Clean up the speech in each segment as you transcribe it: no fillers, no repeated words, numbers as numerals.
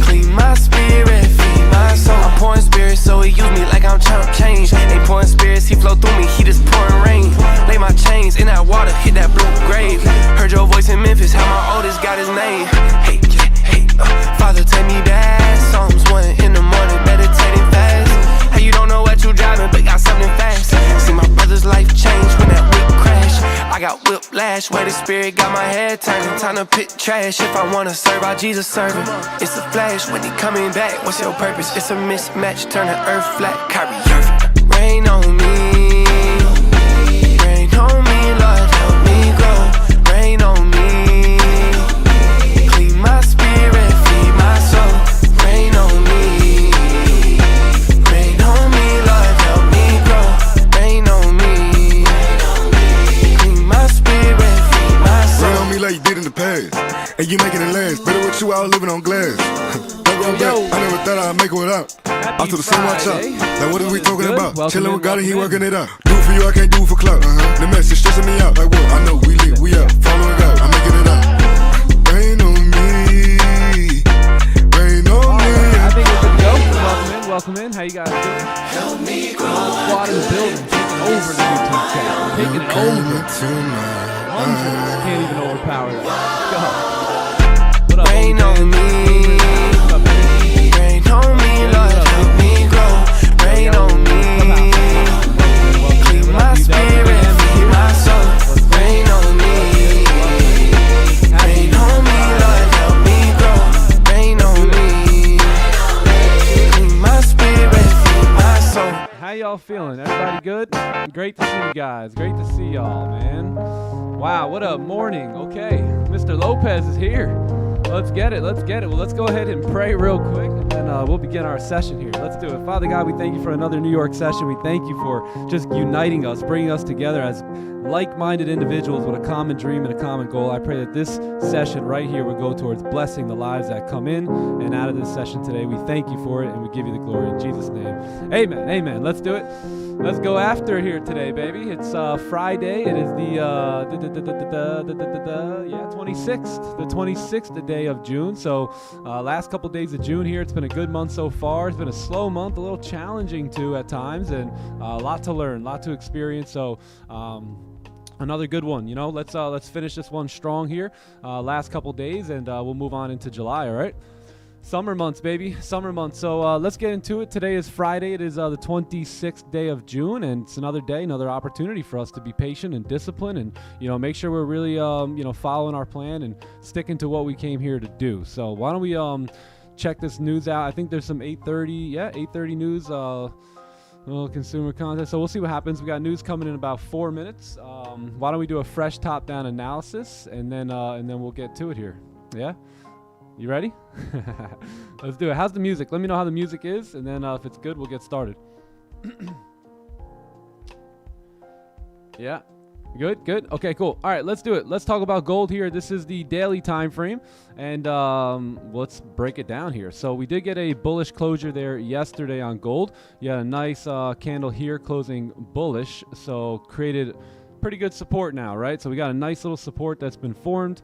Clean my spirit, feed my soul. I'm pouring spirits, so he use me like I'm chump change. Ain't pouring spirits, he flow through me, he just pouring rain. Lay my chains in that water, hit that blue grave. Heard your voice in Memphis, how my oldest got his name. Hey, hey, Father, take me back. Psalms 1 in the morning, meditating fast. How you don't know what you driving, but got something fast. See my brother's life change when that whip crash. I got whiplash, where the spirit got my head turning. Time to pick trash, if I wanna serve, I Jesus serving. It's a flash, when he coming back, what's your purpose? It's a mismatch, turn the earth flat, Kyrie Irving. Rain on me, rain on me, Lord, help me grow. Rain on me, clean my spirit, feed my soul. Rain on me, rain on me, Lord, help me grow. Rain on me, clean my spirit, feed my soul. Rain on me like you did in the past, and you making it last. Better with you out living on glass. Don't go back, I never thought I'd make it without. Out to the same watch out. Like what is we talking about? Chillin' with God and he working it out. Do it for you, I can't do it for clout. The message stressing me out. Like what? I know we lit, we up, following God, I'm making it out. Rain on me, rain on me. I think we're good to go. Welcome in. How you guys doing? Help me grow. Squad in the building, taking over the YouTube chat, taking it over. Can't even overpower that. Go. What up, Rain on me, rain on me, Lord, help me grow. Rain on me, clean my spirit, feed my soul. Rain on me, rain on me, Lord, help me grow. Rain on me, clean my spirit, feed my soul. How y'all feeling? Everybody good? Great to see you guys. Great to see y'all, man. Wow, what a morning. Okay, Mr. Lopez is here. Let's get it. Let's get it. Well, let's go ahead and pray real quick, and then we'll begin our session here. Let's do it. Father God, we thank you for another New York session. We thank you for just uniting us, bringing us together as like-minded individuals with a common dream and a common goal. I pray that this session right here will go towards blessing the lives that come in and out of this session today. We thank you for it, and we give you the glory in Jesus' name. Amen. Amen. Let's do it. Let's go after here today, baby. It's Friday. It is the 26th, the 26th day of June. So last couple days of June here. It's been a good month so far. It's been a slow month, a little challenging too at times, and a lot to learn, a lot to experience. So another good one. You know, let's finish this one strong here. Last couple days, and we'll move on into July. All right. Summer months, baby. Summer months. So let's get into it. Today is Friday. It is the 26th day of June, and it's another day, another opportunity for us to be patient and disciplined, and make sure we're really following our plan and sticking to what we came here to do. So why don't we check this news out? I think there's some 8:30 news. Consumer content. So we'll see what happens. We got news coming in about 4 minutes. Why don't we do a fresh top-down analysis, and then we'll get to it here. Yeah. You ready? Let's do it. How's the music? Let me know how the music is, and then if it's good, we'll get started. Yeah. Good, good. Okay, cool. All right, let's do it. Let's talk about gold here. This is the daily time frame, and let's break it down here. So we did get a bullish closure there yesterday on gold. You had a nice candle here closing bullish, so created pretty good support now, right? So we got a nice little support that's been formed.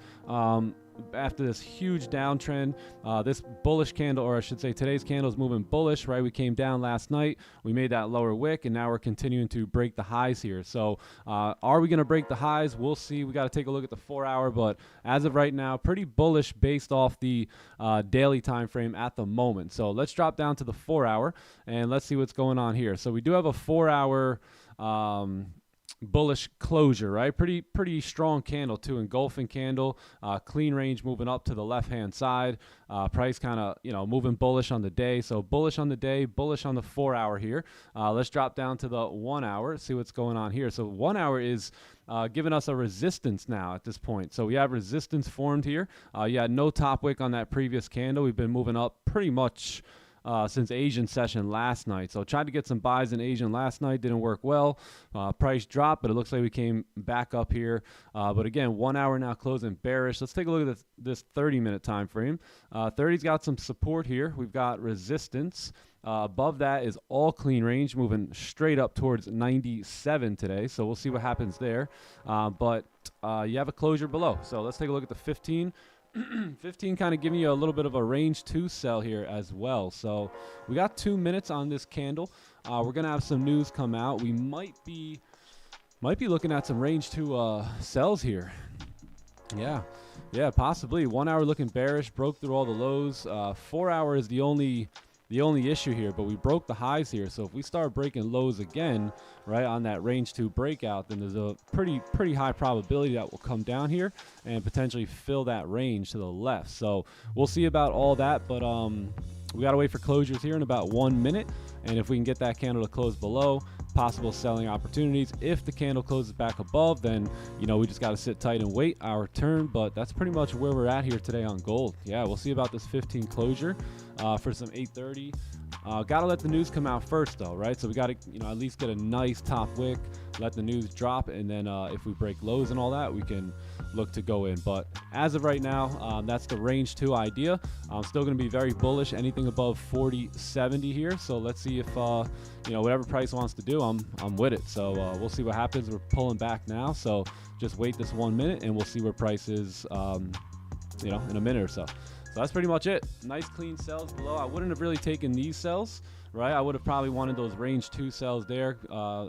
After this huge downtrend, this bullish candle, or I should say today's candle, is moving bullish, right? We came down last night, we made that lower wick, and now we're continuing to break the highs here. So are we going to break the highs? We'll see. We got to take a look at the 4 hour, but as of right now, pretty bullish based off the daily time frame at the moment. So let's drop down to the 4 hour, and let's see what's going on here. So we do have a 4 hour bullish closure, right? Pretty strong candle too, engulfing candle, clean range moving up to the left hand side, price kind of moving bullish on the day. So bullish on the day, bullish on the 4 hour here. Let's drop down to the 1 hour, see what's going on here. So 1 hour is giving us a resistance now at this point. So we have resistance formed here. You had no top wick on that previous candle. We've been moving up pretty much since Asian session last night. So tried to get some buys in Asian last night, didn't work well. Price dropped, but it looks like we came back up here. But again, 1 hour now closing bearish. Let's take a look at this 30-minute time frame. 30's got some support here. We've got resistance. Above that is all clean range, moving straight up towards 97 today. So we'll see what happens there. But you have a closure below. So let's take a look at the 15. 15 kind of giving you a little bit of a range 2 sell here as well. So we got 2 minutes on this candle. We're gonna have some news come out. We might be looking at some range 2 sells here. Yeah, possibly. 1 hour looking bearish, broke through all the lows. 4 hour is the only issue here, but we broke the highs here. So if we start breaking lows again, right, on that range 2 breakout, then there's a pretty high probability that will come down here and potentially fill that range to the left. So we'll see about all that, but we gotta wait for closures here in about 1 minute, and if we can get that candle to close below, possible selling opportunities. If the candle closes back above, then we just got to sit tight and wait our turn. But that's pretty much where we're at here today on gold. Yeah, we'll see about this 15 closure for some 830. Gotta let the news come out first though, right? So we gotta at least get a nice top wick, let the news drop, and then if we break lows and all that, we can look to go in. But as of right now, that's the range 2 idea. I'm still going to be very bullish, anything above 40.70 here. So let's see if whatever price wants to do, I'm with it. So we'll see what happens. We're pulling back now, so just wait this 1 minute and we'll see where price is in a minute or so. So that's pretty much it. Nice clean sells below. I wouldn't have really taken these sells, right? I would have probably wanted those range 2 sells there,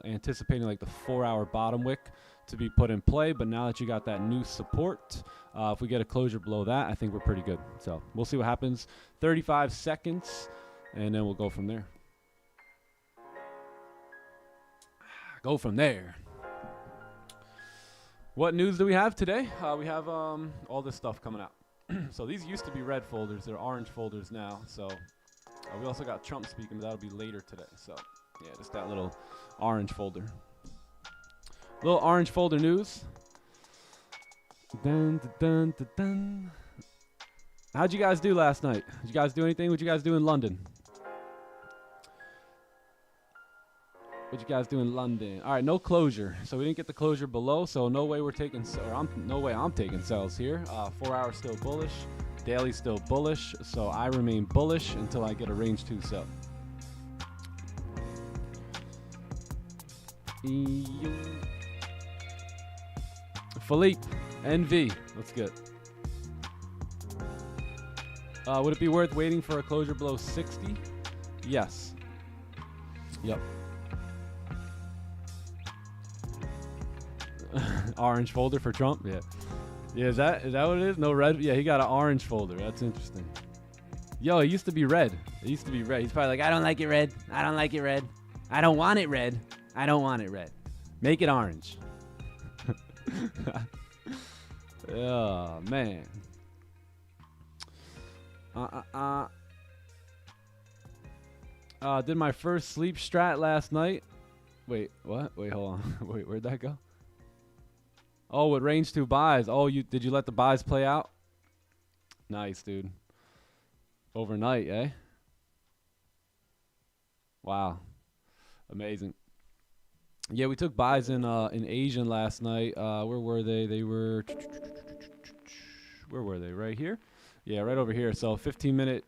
anticipating like the 4 hour bottom wick to be put in play. But now that you got that new support, if we get a closure below that, I think we're pretty good. So we'll see what happens. 35 seconds, and then we'll go from there. Go from there. What news do we have today? We have all this stuff coming out. So these used to be red folders. They're orange folders now. So we also got Trump speaking, but that'll be later today. So yeah, just that little orange folder. Little orange folder news. Dun, dun, dun, dun. How'd you guys do last night? Did you guys do anything? What'd you guys do in London? What'd you guys do in London? All right, no closure. So we didn't get the closure below, so no way we're taking, no way I'm taking sells here. 4 hours still bullish. Daily still bullish. So I remain bullish until I get a range 2 sell. Philippe, NV. That's good. Would it be worth waiting for a closure below 60? Yes. Yep. Orange folder for Trump? Yeah. Yeah, is that what it is? No red? Yeah, he got an orange folder. That's interesting. Yo, it used to be red. It used to be red. He's probably like, I don't like it red. I don't like it red. I don't want it red. I don't want it red. Make it orange. Oh, man. Did my first sleep strat last night. Wait, what? Wait, hold on. Wait, where'd that go? Oh, with range 2 buys. Oh, did you let the buys play out? Nice, dude. Overnight, eh? Wow. Amazing. Yeah, we took buys in Asian last night. Where were they? Where were they? Right here? Yeah, right over here. So 15-minute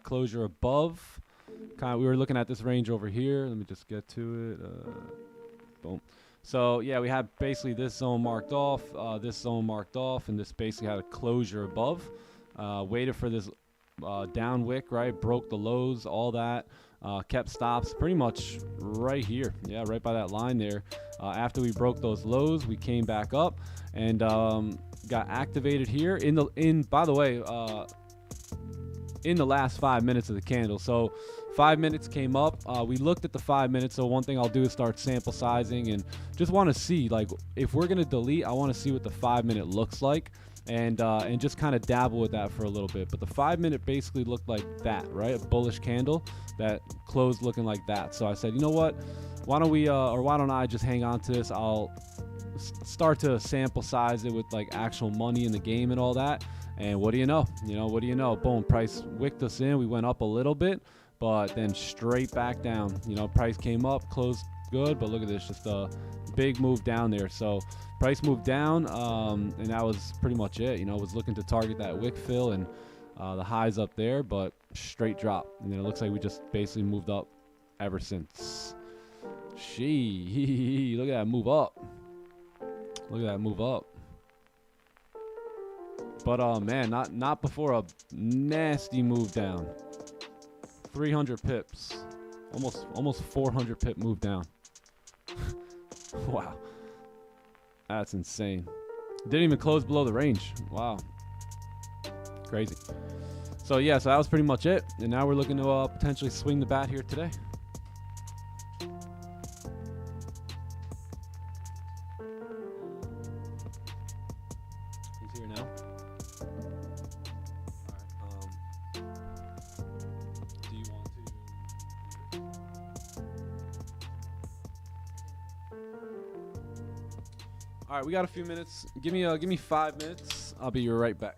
closure above. We were looking at this range over here. Let me just get to it. Boom. So yeah, we had basically this zone marked off, this zone marked off, and this basically had a closure above. Waited for this down wick, right? Broke the lows, all that. Kept stops pretty much right here. Yeah, right by that line there. After we broke those lows, we came back up and got activated here by the way, in the last 5 minutes of the candle. So 5 minutes came up. We looked at the 5 minutes. So one thing I'll do is start sample sizing and just want to see, like, if we're going to delete, I want to see what the 5 minute looks like and just kind of dabble with that for a little bit. But the 5 minute basically looked like that, right? A bullish candle that closed looking like that. So I said, you know what? Why don't I just hang on to this? I'll start to sample size it with like actual money in the game and all that. And what do you know? Boom, price wicked us in. We went up a little bit, but then straight back down. Price came up, closed good, but look at this, just a big move down there. So price moved down, and that was pretty much it. Was looking to target that wick fill and the highs up there, but straight drop. And then it looks like we just basically moved up ever since. Look at that move up. Look at that move up. But man, not before a nasty move down. 300 pips, almost 400 pip move down. Wow, that's insane. Didn't even close below the range. Wow, crazy. So yeah, so that was pretty much it, and now we're looking to potentially swing the bat here today. He's here now. Do you want to? All right, we got a few minutes. Give me 5 minutes. I'll be right back.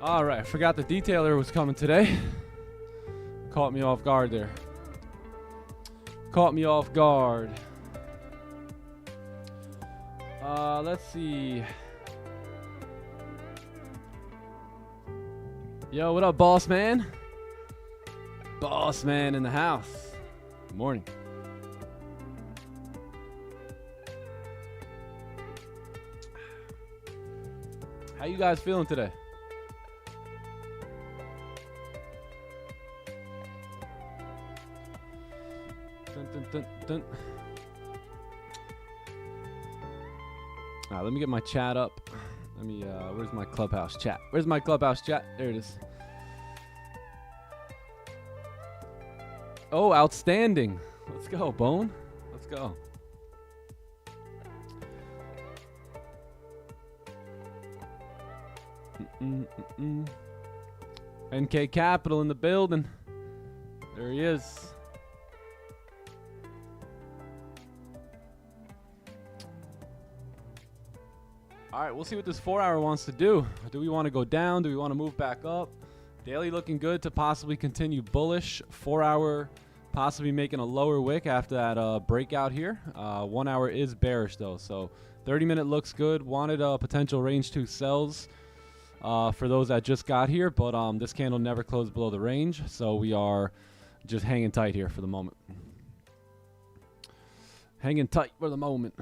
All right, I forgot the detailer was coming today. Caught me off guard there. Caught me off guard. Let's see. Yo, what up, boss man? Boss man in the house. Good morning. How you guys feeling today? Dun. All right, let me get my chat up. Let me, where's my Clubhouse chat? Where's my Clubhouse chat? There it is. Oh, outstanding. Let's go, Bone. Let's go. NK Capital in the building. There he is. All right, we'll see what this 4 hour wants to do. Do we want to go down? Do we want to move back up? Daily looking good to possibly continue bullish. 4 hour possibly making a lower wick after that breakout here. 1 hour is bearish though, so 30-minute looks good. Wanted a potential range 2 sells for those that just got here, but this candle never closed below the range, so we are just hanging tight here for the moment. Hanging tight for the moment.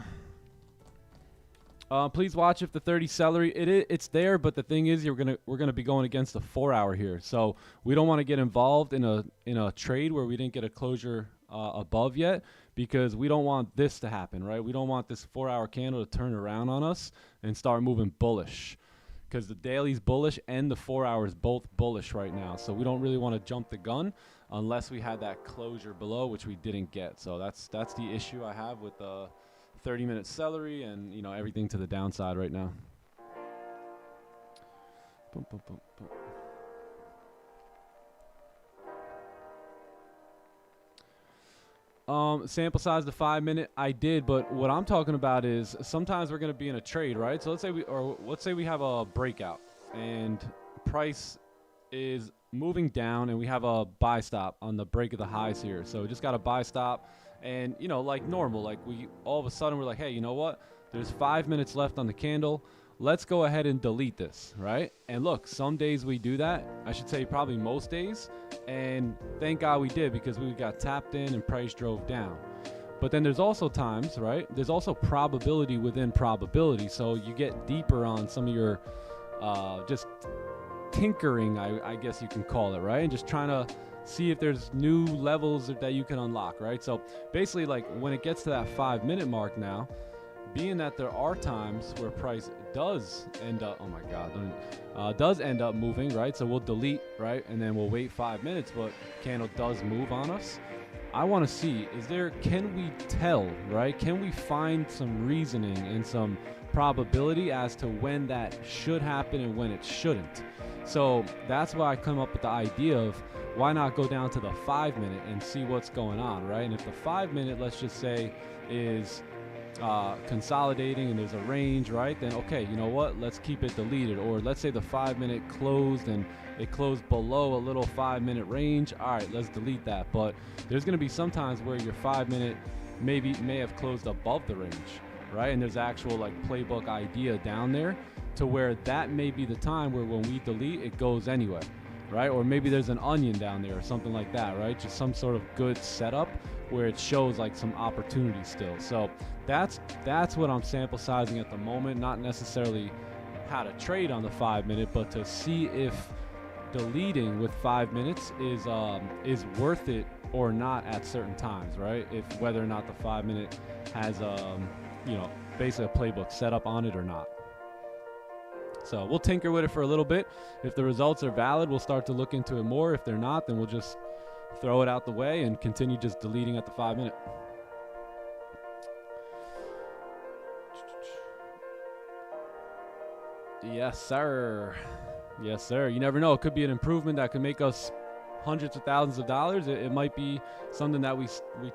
Please watch if the 30 celery, it's there, but the thing is, we're gonna be going against the 4 hour here, so we don't want to get involved in a trade where we didn't get a closure above yet, because we don't want this to happen, right? We don't want this 4 hour candle to turn around on us and start moving bullish, because the daily's bullish and the 4 hours both bullish right now, so we don't really want to jump the gun unless we had that closure below, which we didn't get. So that's the issue I have with the 30-minute celery and, you know, everything to the downside right now. Boom, boom, boom, boom. Sample size the 5 minute, I did, but what I'm talking about is sometimes we're going to be in a trade, right? So let's say we have a breakout and price is moving down and we have a buy stop on the break of the highs here. So we just got a buy stop. And, you know, like normal, like we all of a sudden we're like, hey, you know what? There's 5 minutes left on the candle. Let's go ahead and delete this, right? And look, some days we do that. I should say probably most days. And thank God we did, because we got tapped in and price drove down. But then there's also times, right? There's also probability within probability. So you get deeper on some of your just tinkering, I guess you can call it, right? And just trying to see if there's new levels that you can unlock, right? So basically, like when it gets to that 5 minute mark now, being that there are times where price does end up, oh my God, does end up moving, right? So we'll delete, right? And then we'll wait 5 minutes, but candle does move on us. I want to see, can we tell, right? Can we find some reasoning and some probability as to when that should happen and when it shouldn't? So that's why I come up with the idea of, why not go down to the 5 minute and see what's going on, right? And if the 5 minute, let's just say, is consolidating and there's a range, right? Then okay, you know what? Let's keep it deleted. Or let's say the 5 minute closed and it closed below a little 5 minute range. All right, let's delete that. But there's going to be some times where your 5 minute may have closed above the range, right? And there's actual like playbook idea down there to where that may be the time where when we delete, it goes anyway. Right? Or maybe there's an onion down there or something like that, right? Just some sort of good setup where it shows like some opportunity still. So that's what I'm sample sizing at the moment, not necessarily how to trade on the 5 minute, but to see if deleting with 5 minutes is worth it or not at certain times, right? If whether or not the 5 minute has you know, basically a playbook set up on it or not. So we'll tinker with it for a little bit. If the results are valid, we'll start to look into it more. If they're not, then we'll just throw it out the way and continue just deleting at the 5 minute. Yes, sir. Yes, sir. You never know. It could be an improvement that could make us hundreds of thousands of dollars. It might be something that we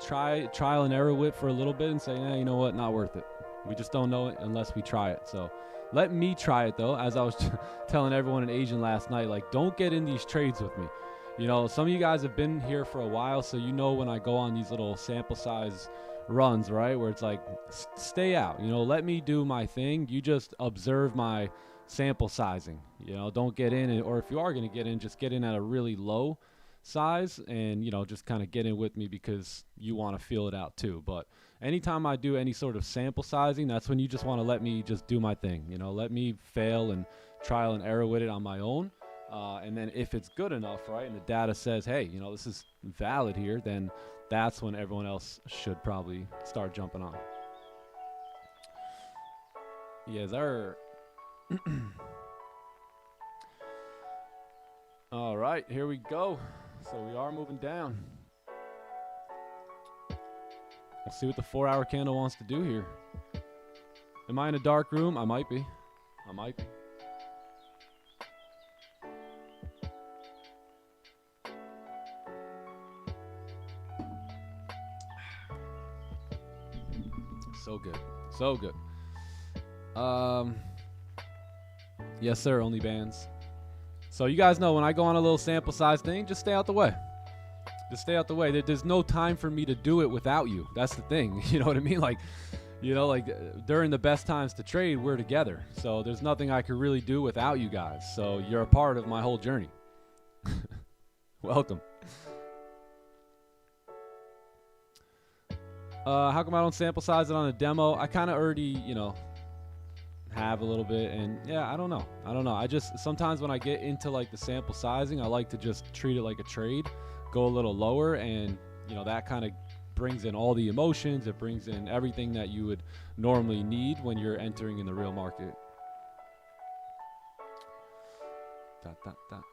trial and error with for a little bit and say, you know what, not worth it. We just don't know it unless we try it. So let me try it though. As I was telling everyone in Asian last night, like, don't get in these trades with me. You know, some of you guys have been here for a while, so you know when I go on these little sample size runs, right, where it's like, stay out. You know, let me do my thing. You just observe my sample sizing. You know, don't get in, or if you are going to get in, just get in at a really low size and, you know, just kind of get in with me because you want to feel it out too. But anytime I do any sort of sample sizing, that's when you just want to let me just do my thing. You know, let me fail and trial and error with it on my own. And then if it's good enough, right, and the data says, hey, you know, this is valid here, then that's when everyone else should probably start jumping on. Yes, sir. All right, here we go. So we are moving down. We'll see what the 4-hour candle wants to do here. Am I in a dark room? I might be. I might be. So good. So good. Yes, sir. Only bands. So you guys know when I go on a little sample size thing, just stay out the way. Just stay out the way. There's no time for me to do it without you. That's the thing. You know what I mean? Like, you know, like during the best times to trade, we're together. So there's nothing I could really do without you guys. So you're a part of my whole journey. Welcome. How come I don't sample size it on a demo? I kind of already, you know, have a little bit, and yeah, I don't know. I just sometimes when I get into like the sample sizing, I like to just treat it like a trade, go a little lower, and you know that kind of brings in all the emotions. It brings in everything that you would normally need when you're entering in the real market. Dot, dot, dot.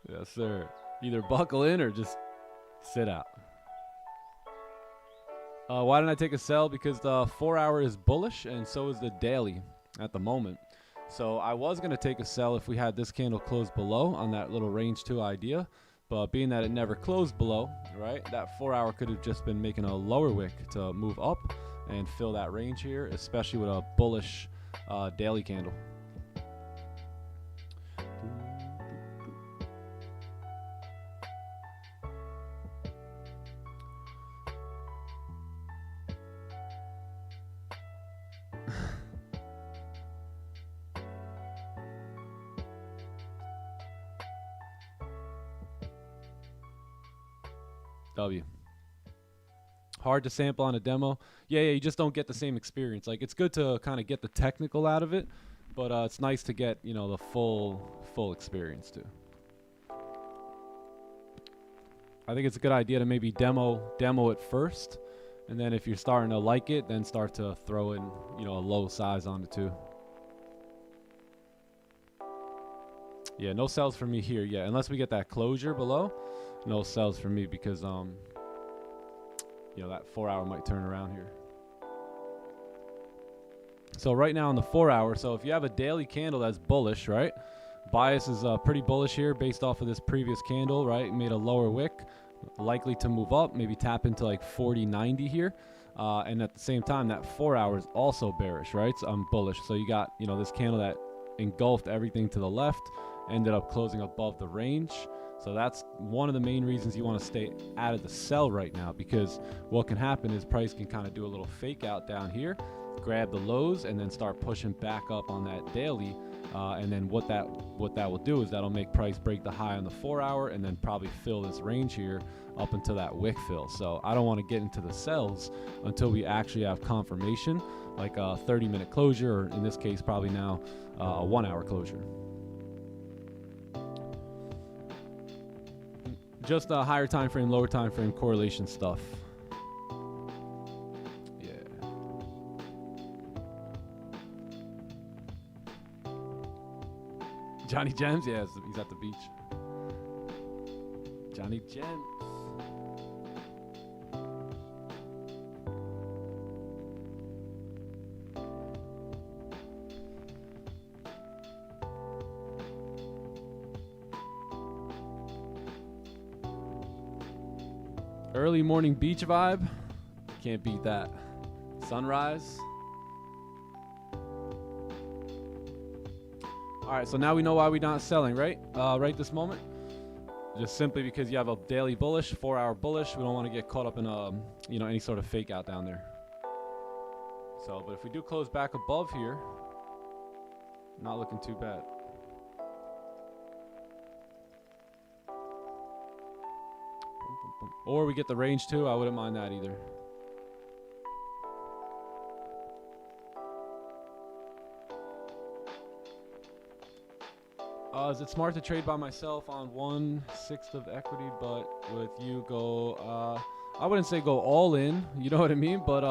Yes, sir. Either buckle in or just sit out. Why didn't I take a sell? Because the 4-hour is bullish, and so is the daily at the moment. So I was going to take a sell if we had this candle close below on that little range 2 idea. But being that it never closed below, right, that 4-hour could have just been making a lower wick to move up and fill that range here, especially with a bullish daily candle. W. Hard to sample on a demo. Yeah, you just don't get the same experience. Like, it's good to kind of get the technical out of it, but it's nice to get, you know, the full experience too. I think it's a good idea to maybe demo it first, and then if you're starting to like it, then start to throw in, you know, a low size on it too. Yeah, no sells for me here yet, unless we get that closure below. No sells for me because you know, that 4-hour might turn around here. So right now on the 4-hour, so if you have a daily candle that's bullish, right? Bias is pretty bullish here based off of this previous candle, right? Made a lower wick, likely to move up, maybe tap into like 40.90 here. And at the same time, that 4-hour is also bearish, right? So I'm bullish. So you got, you know, this candle that engulfed everything to the left, ended up closing above the range. So that's one of the main reasons you want to stay out of the sell right now, because what can happen is price can kind of do a little fake out down here, grab the lows, and then start pushing back up on that daily. And then what that will do is that'll make price break the high on the 4-hour and then probably fill this range here up until that wick fill. So I don't want to get into the sells until we actually have confirmation, like a 30-minute closure, or in this case probably now a 1-hour closure. Just a higher time frame, lower time frame correlation stuff. Yeah. Johnny Gems, yeah, he's at the beach. Johnny Gems. Early morning beach vibe. Can't beat that. Sunrise. All right, so now we know why we're not selling, right? Right this moment. Just simply because you have a daily bullish, 4-hour bullish. We don't want to get caught up in you know, any sort of fake out down there. So, but if we do close back above here, not looking too bad. Or we get the range too. I wouldn't mind that either. Is it smart to trade by myself on 1/6 of equity, but with you go? I wouldn't say go all in, you know what I mean? But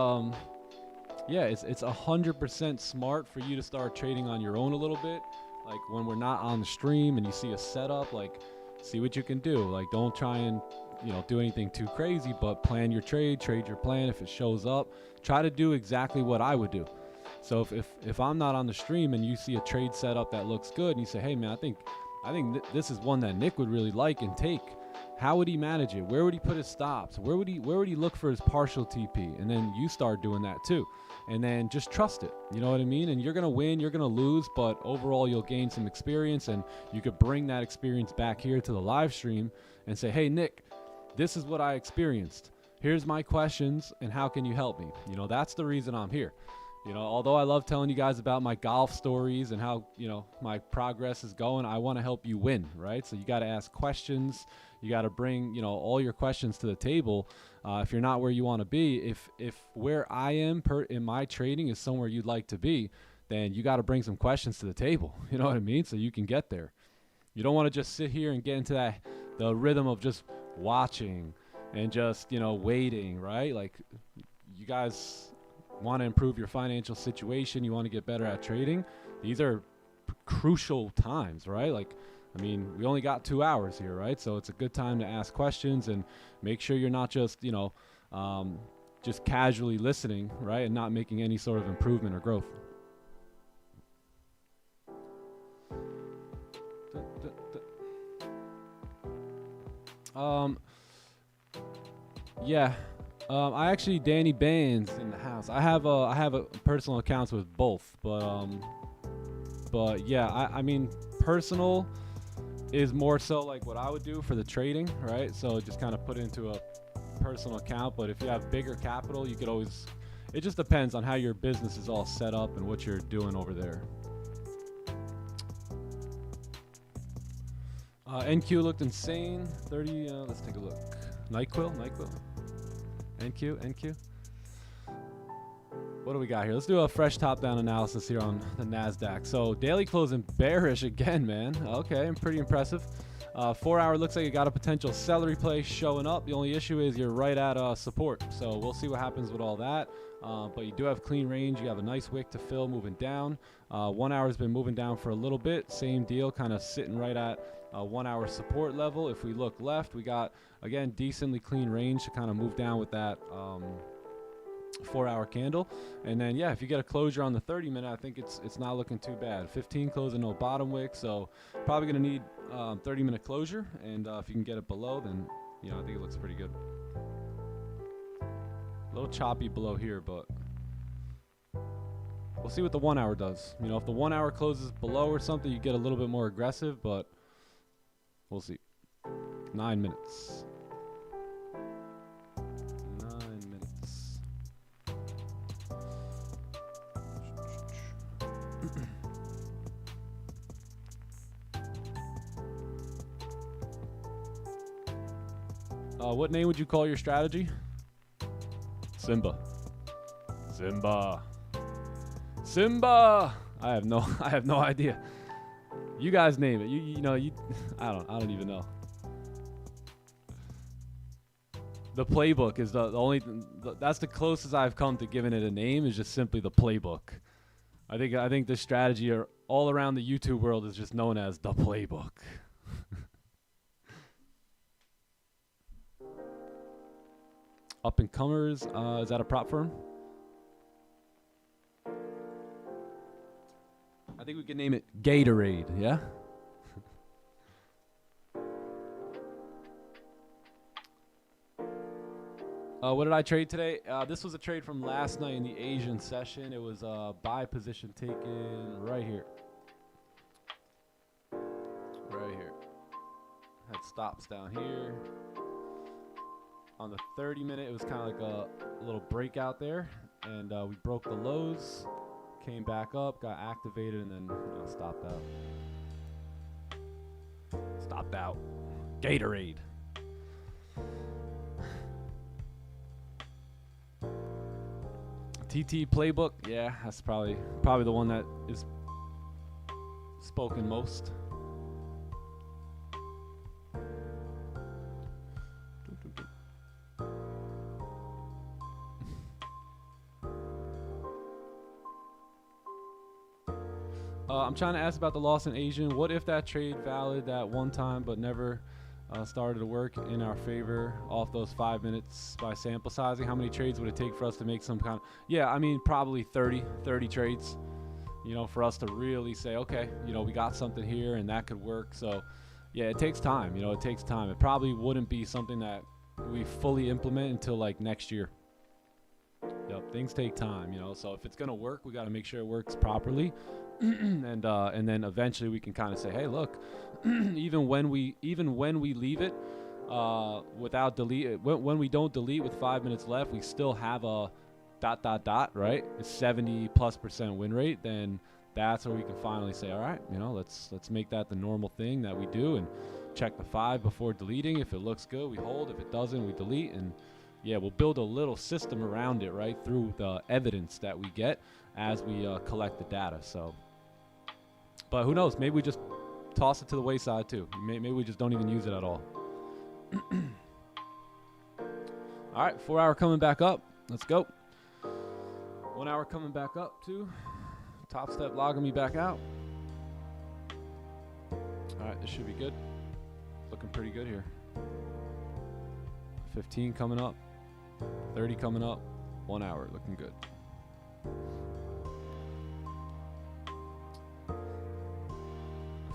yeah, it's 100% smart for you to start trading on your own a little bit. Like when we're not on the stream and you see a setup, like see what you can do. Like don't try and do anything too crazy, but plan your trade your plan. If it shows up, try to do exactly what I would do. So if I'm not on the stream and you see a trade setup that looks good and you say, hey man, I think this is one that Nick would really like and take. How would he manage it? Where would he put his stops? Where would he look for his partial TP? And then you start doing that too. And then just trust it. You know what I mean? And you're going to win, you're going to lose, but overall you'll gain some experience, and you could bring that experience back here to the live stream and say, hey Nick, this is what I experienced. Here's my questions and how can you help me? That's the reason I'm here. Although I love telling you guys about my golf stories and how, my progress is going, I want to help you win, right? So you got to ask questions. You got to bring, all your questions to the table. If you're not where you want to be, if where I am in my trading is somewhere you'd like to be, then you got to bring some questions to the table. You know what I mean? So you can get there. You don't want to just sit here and get into the rhythm of just watching and just, waiting, right? Like you guys want to improve your financial situation, you want to get better at trading, these are crucial times, right? Like, I mean, we only got 2 hours here, right? So it's a good time to ask questions and make sure you're not just, just casually listening, right? And not making any sort of improvement or growth. Yeah. I actually Danny Bands in the house. I have a personal accounts with both, but yeah, I mean personal is more so like what I would do for the trading, right? So just kind of put into a personal account. But if you have bigger capital, you could always. It just depends on how your business is all set up and what you're doing over there. NQ looked insane. 30. Let's take a look. NyQuil. NQ. What do we got here? Let's do a fresh top-down analysis here on the Nasdaq. So daily closing bearish again, man. Okay, pretty impressive. 4 hour looks like you got a potential seller replay showing up. The only issue is you're right at support. So we'll see what happens with all that. But you do have clean range. You have a nice wick to fill moving down. 1 hour has been moving down for a little bit. Same deal, kind of sitting right at 1 hour support level. If we look left, we got, again, decently clean range to kind of move down with that 4 hour candle. And then, yeah, if you get a closure on the 30 minute, I think it's not looking too bad. 15 closing, no bottom wick. So probably going to need 30 minute closure. And if you can get it below, then, I think it looks pretty good. A little choppy below here, but we'll see what the 1 hour does. If the 1 hour closes below or something, you get a little bit more aggressive, but we'll see. 9 minutes. 9 minutes. What name would you call your strategy? Simba. I have no idea. You guys name it. I don't even know. The playbook is the only that's the closest I've come to giving it a name, is just simply the playbook. I think the strategy all around the YouTube world is just known as the playbook. Up and comers, is that a prop firm? I think we could name it Gatorade, yeah? What did I trade today? This was a trade from last night in the Asian session. It was a buy position taken right here. Right here. Had stops down here. On the 30 minute, it was kind of like a little breakout there. And we broke the lows. Came back up, got activated, and then stopped out. Stopped out. Gatorade. TTE playbook, yeah, that's probably the one that is spoken most. I'm trying to ask about the loss in Asian. What if that trade valid that one time but never started to work in our favor off those 5 minutes by sample sizing? How many trades would it take for us to make some kind of, yeah, I mean, probably 30 trades, you know, for us to really say, okay, you know, we got something here and that could work. So yeah, it takes time, you know, it takes time. It probably wouldn't be something that we fully implement until like next year. Yep, things take time, you know, so if it's going to work, we got to make sure it works properly. And then eventually we can kind of say, hey, look, even when we leave it without delete, when we don't delete with 5 minutes left, we still have a ... right? It's 70+% win rate. Then that's where we can finally say, all right, you know, let's make that the normal thing that we do and check the 5 before deleting. If it looks good, we hold. If it doesn't, we delete. And yeah, we'll build a little system around it, right, through the evidence that we get as we collect the data. So, but who knows? Maybe we just toss it to the wayside too. Maybe we just don't even use it at all. All right, 4 hour coming back up. Let's go. 1 hour coming back up too. Top step logging me back out. All right, this should be good. Looking pretty good here. 15 coming up. 30 coming up. 1 hour looking good.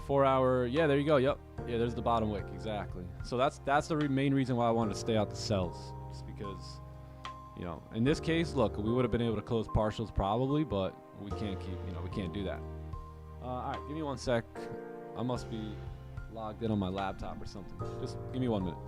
Four-hour, yeah, there you go. Yep, yeah, there's the bottom wick, exactly. So that's the main reason why I wanted to stay out the sells, just because, you know, in this case, look, we would have been able to close partials probably, but we can't keep, you know, we can't do that. All right, give me 1 sec. I must be logged in on my laptop or something. Just give me 1 minute.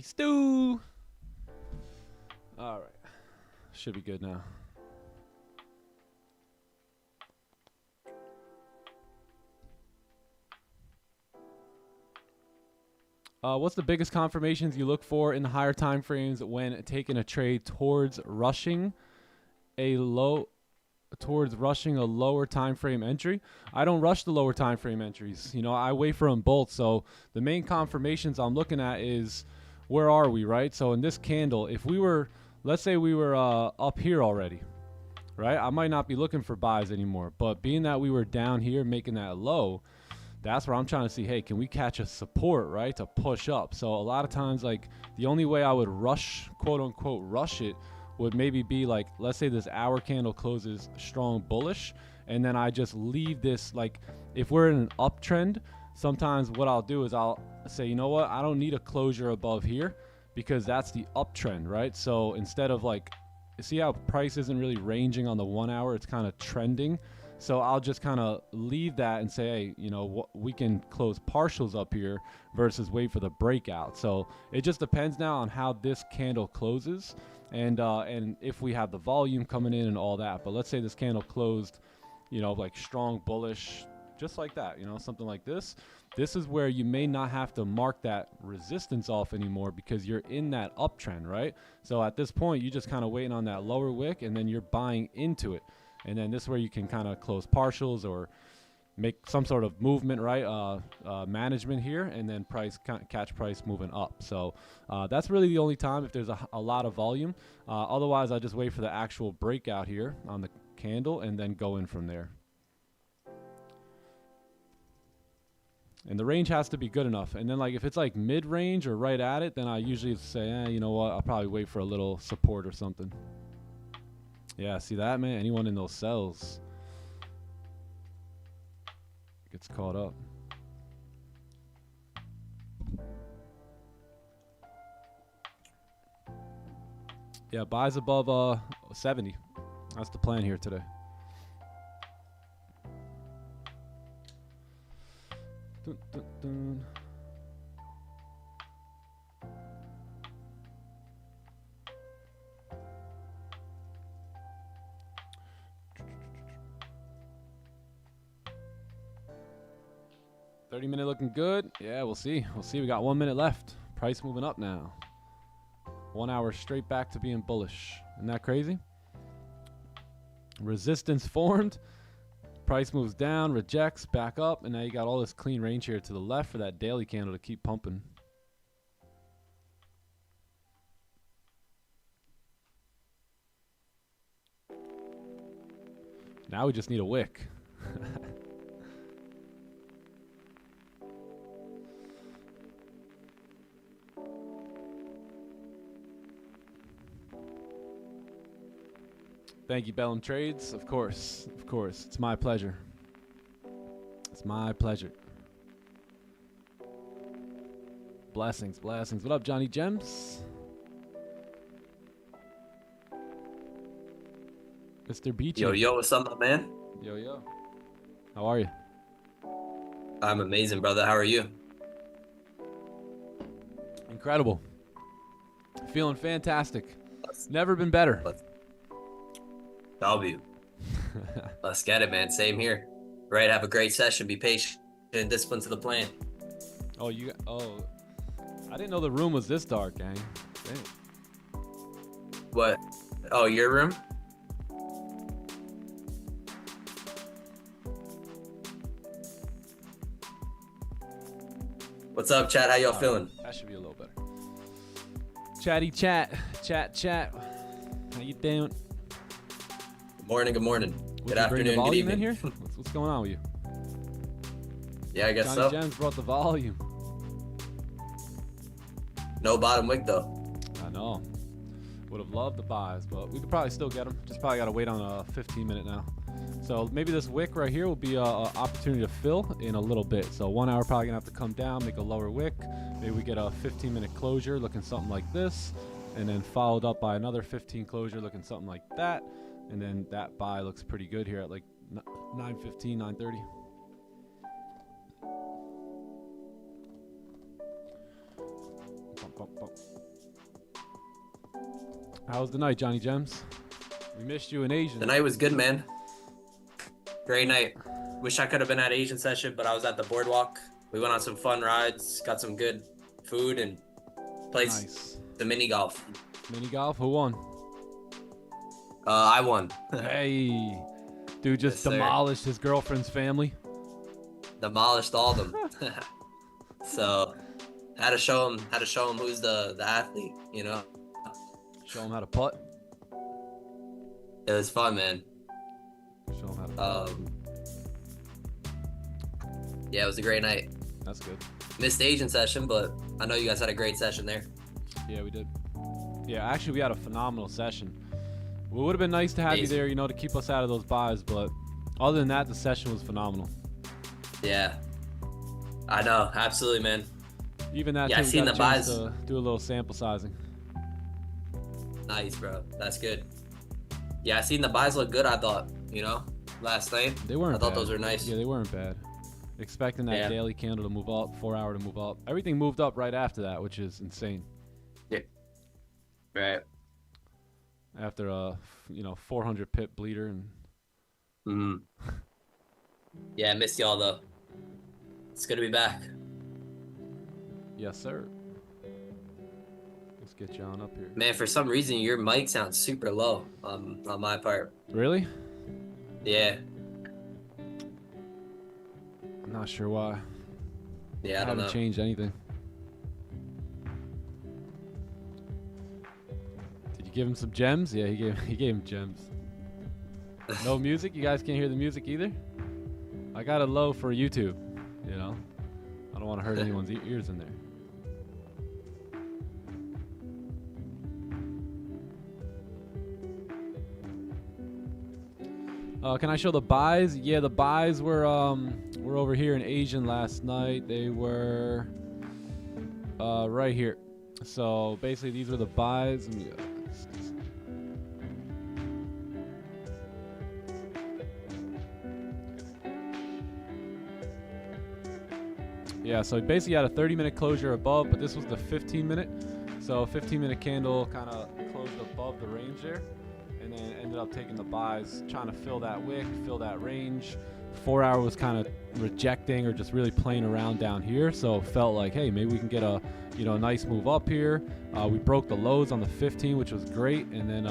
Stew. All right, should be good now. What's the biggest confirmations you look for in the higher time frames when taking a trade towards rushing a lower time frame entry? I don't rush the lower time frame entries. You know, I wait for them both. So the main confirmations I'm looking at is, where are we, right? So in this candle, if we were, let's say we were up here already, right? I might not be looking for buys anymore, but being that we were down here making that low, that's where I'm trying to see, hey, can we catch a support, right, to push up? So a lot of times, like, the only way I would rush, quote unquote, rush it would maybe be like, let's say this hour candle closes strong bullish, and then I just leave this, like, if we're in an uptrend, sometimes what I'll do is I'll say, you know what, I don't need a closure above here because that's the uptrend, right? So instead of, like, see how price isn't really ranging on the 1 hour, it's kind of trending. So I'll just kind of leave that and say, hey, you know, we can close partials up here versus wait for the breakout. So it just depends now on how this candle closes and if we have the volume coming in and all that. But let's say this candle closed, you know, like strong bullish, just like that, you know, something like this. This is where you may not have to mark that resistance off anymore because you're in that uptrend, right? So at this point, you're just kind of waiting on that lower wick and then you're buying into it. And then this is where you can kind of close partials or make some sort of movement, right? Management here, and then catch price moving up. So that's really the only time if there's a lot of volume. Otherwise, I just wait for the actual breakout here on the candle and then go in from there. And the range has to be good enough. And then, like, if it's like mid-range or right at it, then I usually say, you know what, I'll probably wait for a little support or something. Yeah, see that, man? Anyone in those cells gets caught up. Yeah, buys above 70. That's the plan here today. Dun, dun, dun. $30-minute looking good. Yeah, we'll see. We'll see. We got 1 minute left. Price moving up now. 1 hour straight back to being bullish. Isn't that crazy? Resistance formed. Price moves down, rejects, back up, and now you got all this clean range here to the left for that daily candle to keep pumping. Now we just need a wick. Thank you, Bellum Trades. Of course. Of course. It's my pleasure. It's my pleasure. Blessings, blessings. What up, Johnny Gems? Mr. Beachy. Yo, yo, what's up, my man? Yo, yo. How are you? I'm amazing, brother. How are you? Incredible. Feeling fantastic. Never been better. W. Let's get it, man. Same here. Right. Have a great session. Be patient and disciplined to the plan. Oh, I didn't know the room was this dark, gang. Damn. What? Oh, your room? What's up, chat? How y'all feeling? That should be a little better. Chatty chat. Chat. How you doing? Good morning, good morning. Good afternoon, good evening. In here? What's going on with you? Yeah, I guess Johnny so. Gems brought the volume. No bottom wick, though. I know. Would have loved the buys, but we could probably still get them. Just probably got to wait on a 15-minute now. So maybe this wick right here will be an opportunity to fill in a little bit. So 1 hour probably going to have to come down, make a lower wick. Maybe we get a 15-minute closure looking something like this. And then followed up by another 15 closure looking something like that. And then that buy looks pretty good here at like 9:15, 9:30. How was the night, Johnny Gems? We missed you in Asian. The night was good, man. Great night. Wish I could have been at Asian session, but I was at the boardwalk. We went on some fun rides, got some good food, and played the mini golf. Mini golf? Who won? I won. Hey, dude just demolished his girlfriend's family. Demolished all of them. So, had to show him who's the athlete, you know. Show him how to putt. It was fun, man. Show him how to putt. Yeah, it was a great night. That's good. Missed the Asian session, but I know you guys had a great session there. Yeah, we did. Yeah, actually, we had a phenomenal session. It would have been nice to have you there, you know, to keep us out of those buys, but other than that, the session was phenomenal. Yeah, I know, absolutely, man. Even that, yeah, I seen the buys. To do a little sample sizing. Nice, bro. That's good. Yeah, I seen the buys look good. I thought, you know, last night. They weren't. I thought bad. those were nice. Yeah, they weren't bad. Expecting that daily candle to move up, 4 hour to move up. Everything moved up right after that, which is insane. Yeah. Right. After a 400 pip bleeder and. Yeah, I missed y'all though. It's good to be back. Yes, sir. Let's get you on up here. Man, for some reason your mic sounds super low on my part. Really? Yeah. I'm not sure why. Yeah, I don't know. Haven't changed anything. Did you give him some gems? Yeah, he gave him gems. No music? You guys can't hear the music either? I got it low for YouTube, you know? I don't want to hurt anyone's ears in there. Can I show the buys? Yeah, the buys were over here in Asian last night. They were right here. So basically, these were the buys. Yeah, so basically had a 30-minute closure above, but this was the 15-minute. So 15-minute candle kind of closed above the range there, and then ended up taking the buys, trying to fill that wick, fill that range. 4-hour was kind of rejecting or just really playing around down here, so felt like, hey, maybe we can get a nice move up here. We broke the lows on the 15, which was great, and then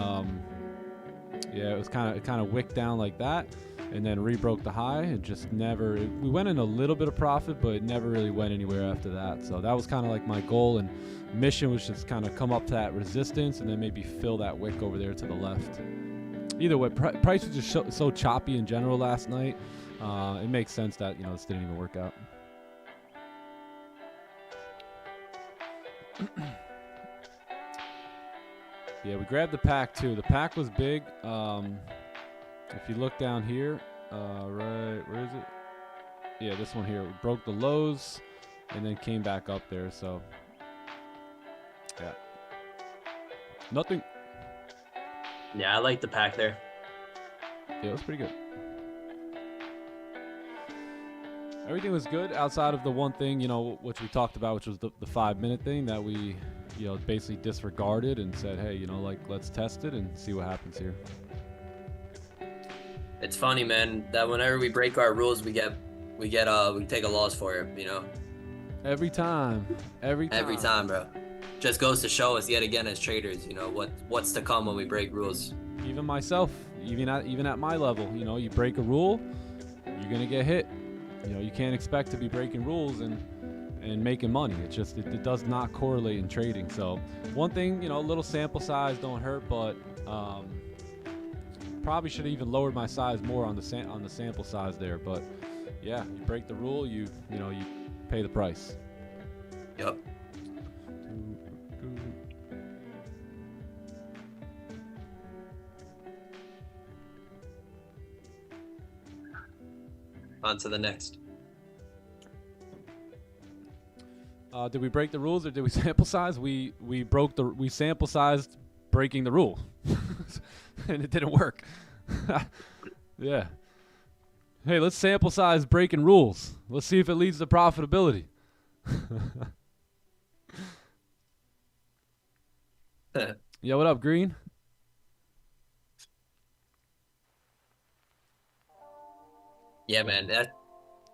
yeah, it kind of wicked down like that, and then rebroke the high and just never. We went in a little bit of profit, but it never really went anywhere after that. So that was kind of like my goal and mission, was just kind of come up to that resistance and then maybe fill that wick over there to the left. Either way, price was just so choppy in general last night. It makes sense that this didn't even work out. Yeah, we grabbed the pack too. The pack was big. If you look down here, right, where is it? Yeah, this one here. We broke the lows and then came back up there. So, yeah. Nothing. Yeah, I like the pack there. Yeah, it was pretty good. Everything was good outside of the one thing, which we talked about, which was the 5-minute thing that we, basically disregarded and said, hey, let's test it and see what happens here. It's funny, man, that whenever we break our rules, we take a loss for it, Every time, bro. Just goes to show us yet again as traders, what's to come when we break rules. Even myself, even at my level, you break a rule, you're gonna get hit. You can't expect to be breaking rules and making money. It's just it does not correlate in trading. So one thing, a little sample size don't hurt, but probably should have even lowered my size more on the sample size there. But yeah, you break the rule, you pay the price. Yep. On to the next. Did we break the rules or did we sample size? We sample sized breaking the rule, and it didn't work. Yeah. Hey, let's sample size breaking rules. Let's see if it leads to profitability. Yo, what up, Green? Yeah, man.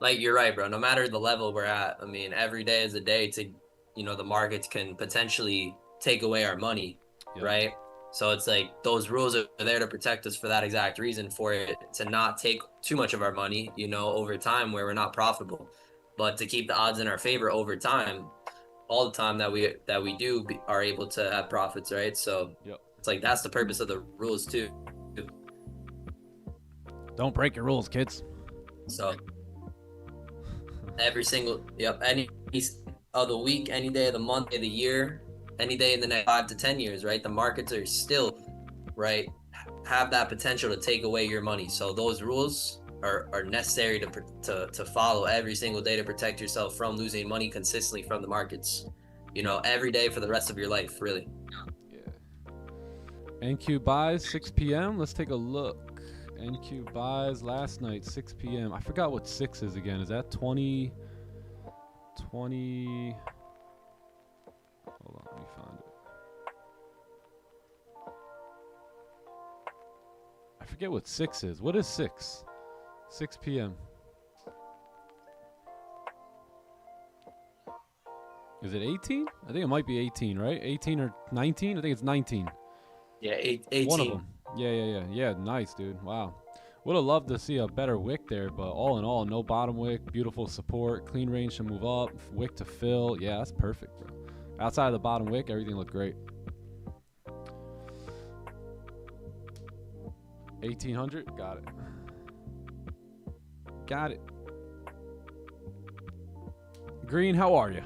You're right, bro. No matter the level we're at, I mean, every day is a day to, the markets can potentially take away our money, right? So it's like those rules are there to protect us for that exact reason, for it to not take too much of our money, over time where we're not profitable, but to keep the odds in our favor over time, all the time that we are able to have profits, right? So it's like that's the purpose of the rules too. Don't break your rules, kids. So every single any of the week, any day of the month, of the year, any day in the next 5 to 10 years, right? The markets are still, right, have that potential to take away your money. So those rules are necessary to follow every single day to protect yourself from losing money consistently from the markets, every day for the rest of your life, really. Yeah. NQ buys 6 p.m. Let's take a look. NQ buys last night 6 p.m. I forgot what 6 is again. Is that 20? Hold on, let me find it. I forget what 6 is. What is 6? 6 p.m. Is it 18? I think it might be 18, right? 18 or 19? I think it's 19. Yeah, 18. One of them. Yeah, nice, dude. Wow. Would have loved to see a better wick there, but all in all, no bottom wick, beautiful support, clean range to move up, wick to fill. Yeah, that's perfect, bro. Outside of the bottom wick, everything looked great. 1800, got it. Got it. Green, how are you?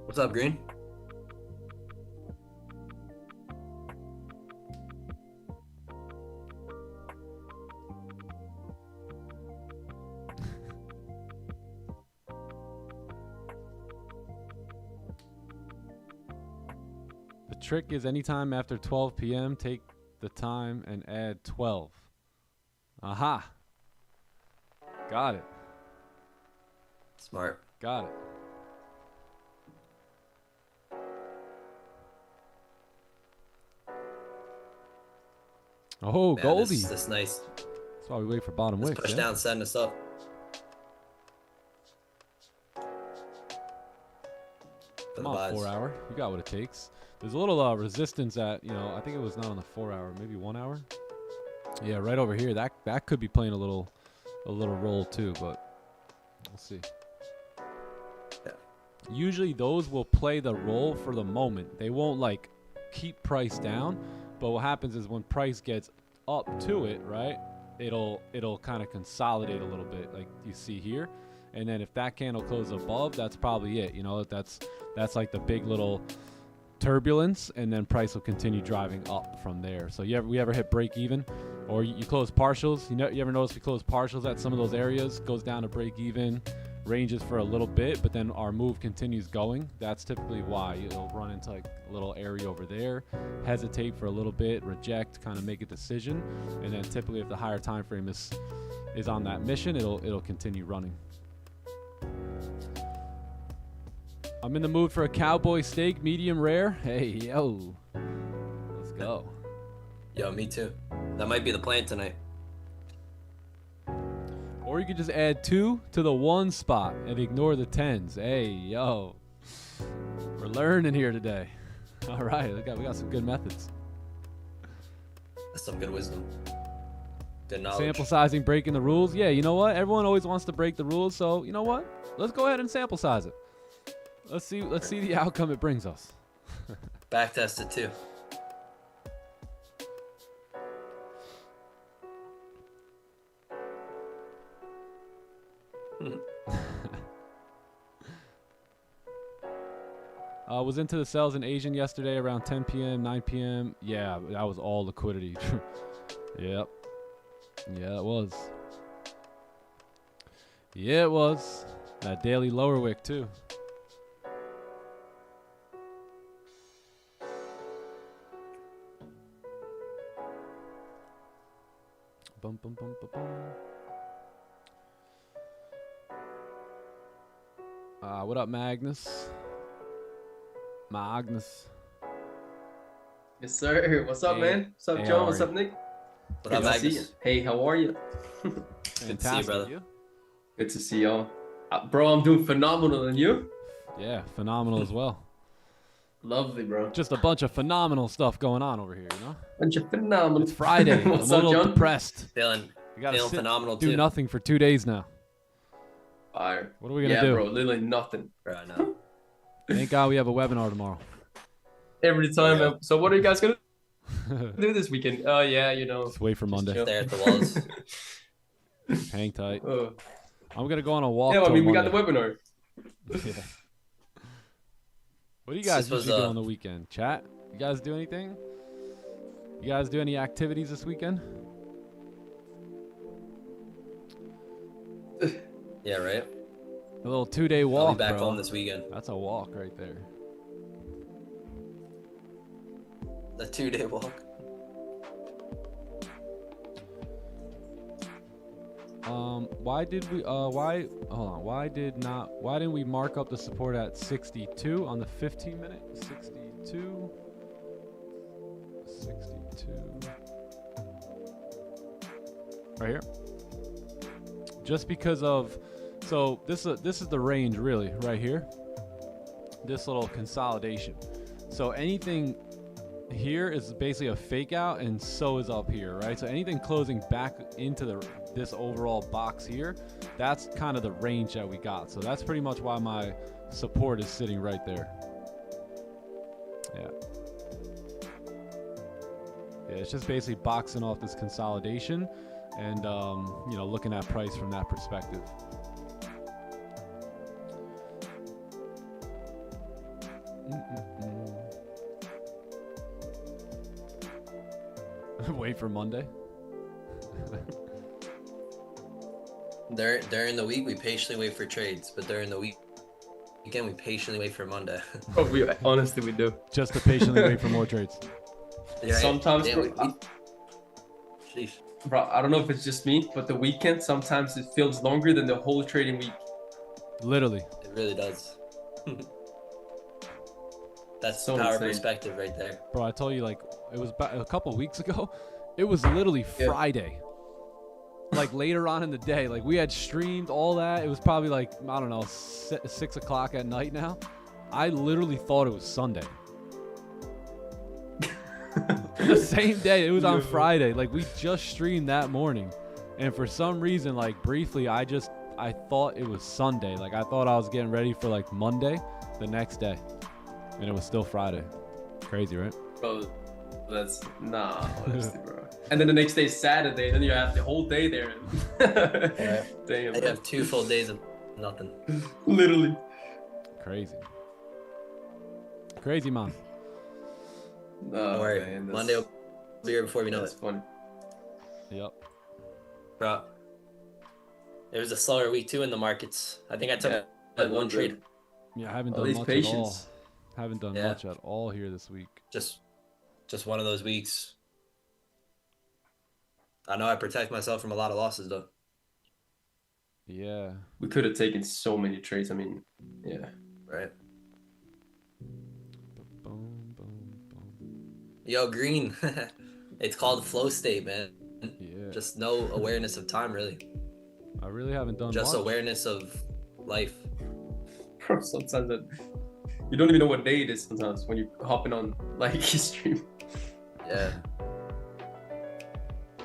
What's up, Green? trick is anytime after 12 p.m., take the time and add 12. Aha. Got it. Smart. Got it. Oh, Man, Goldie. This is nice. That's why we wait for bottom Let's wicks. push Yeah? down, send us up. Come on, 4 hour. You got what it takes. There's a little resistance at, you know, I think it was not on the 4 hour, maybe 1 hour. Yeah, right over here. That could be playing a little role too, but we'll see. Yeah. Usually those will play the role for the moment. They won't like keep price down, but what happens is when price gets up to it, right? It'll kind of consolidate a little bit, like you see here. And then if that candle closes above, that's probably it. You know, that's like the big little turbulence, and then price will continue driving up from there. So we ever hit break even, or you close partials? You ever notice we close partials at some of those areas, goes down to break even, ranges for a little bit, but then our move continues going. That's typically why it'll run into like a little area over there, hesitate for a little bit, reject, kind of make a decision, and then typically if the higher time frame is on that mission, it'll continue running. I'm in the mood for a cowboy steak, medium rare. Hey, yo. Let's go. Yo, me too. That might be the plan tonight. Or you could just add 2 to the 1 spot and ignore the 10s. Hey, yo. We're learning here today. All right, we got some good methods. That's some good wisdom. Good knowledge. Sample sizing, breaking the rules. Yeah, you know what? Everyone always wants to break the rules, so you know what? Let's go ahead and sample size it. Let's see the outcome it brings us. Back test it too. Was into the sales in Asian yesterday around 10 p.m., 9 p.m. Yeah, that was all liquidity. Yep. Yeah, it was. Yeah, it was. That daily lower wick too. Bum, bum, bum, bum, bum. What up, Magnus? Yes, sir. What's up, man? What's up, Hey, John? What's up, Nick? What up, Good to see you. Magnus? Hey, how are you? Good to see you, brother. Good to see y'all. Bro, I'm doing phenomenal, and you? Yeah, phenomenal as well. Lovely, bro. Just a bunch of phenomenal stuff going on over here, you know? Bunch of phenomenal. It's Friday. I'm a What's up, little John? depressed. Feeling phenomenal do too. nothing for 2 days now. Fire. What are we gonna do? Yeah, bro, literally nothing. Right now. Thank God we have a webinar tomorrow. Every time. Man. So what are you guys gonna do this weekend? Oh yeah, you know. Just wait for Monday. chill. Stare at the walls. Hang tight. I'm gonna go on a walk. Yeah, I mean, we till got the Monday. webinar. Yeah. What do you guys This was, usually do on the weekend? Chat? You guys do anything? You guys do any activities this weekend? Yeah, right. A little 2-day walk. I'll be back bro. home this weekend. That's a walk right there. A 2-day walk. Why didn't we mark up the support at 62 on the 15 minute? 62. Right here. Just because of, so this is the range really right here. This little consolidation. So anything here is basically a fake out, and so is up here, right? So anything closing back into this overall box here, that's kind of the range that we got. So that's pretty much why my support is sitting right there. Yeah. Yeah, it's just basically boxing off this consolidation and you know, looking at price from that perspective. Wait for Monday. During the week, we patiently wait for trades, but during the week, weekend, we patiently wait for Monday. Oh, honestly, we do. Just to patiently wait for more trades. Yeah, Sometimes, yeah, sheesh. Bro, I don't know if it's just me, but the weekend sometimes it feels longer than the whole trading week. Literally. It really does. That's so power insane. Perspective right there. Bro, I told you, like, it was about a couple weeks ago. It was literally Friday. Like, later on in the day. Like, we had streamed all that. It was probably, like, I don't know, 6 o'clock at night now. I literally thought it was Sunday. The same day. It was on Friday. Like, we just streamed that morning. And for some reason, like, briefly, I thought it was Sunday. Like, I thought I was getting ready for, like, Monday the next day. And it was still Friday. Crazy, right? Bro, that's honestly, bro. And then the next day is Saturday, then you have the whole day there. Yeah. Damn. I have 2 full days of nothing. Literally. Crazy. Crazy, man. No, Don't worry. man, Monday will be here before we know it. That's funny. Yep. Bro, it was a slower week too in the markets. I think I took one trade. Yeah, I haven't At done least much patience. at all. Haven't done much at all here this week. Just one of those weeks. I know I protect myself from a lot of losses though. Yeah. We could have taken so many trades. I mean, yeah. Right. Boom, boom, boom. Yo, Green. It's called flow state, man. Yeah. Just no awareness of time, really. I really haven't done Just much. awareness of life. Bro, sometimes you don't even know what day it is sometimes when you're hopping on like his stream. Yeah.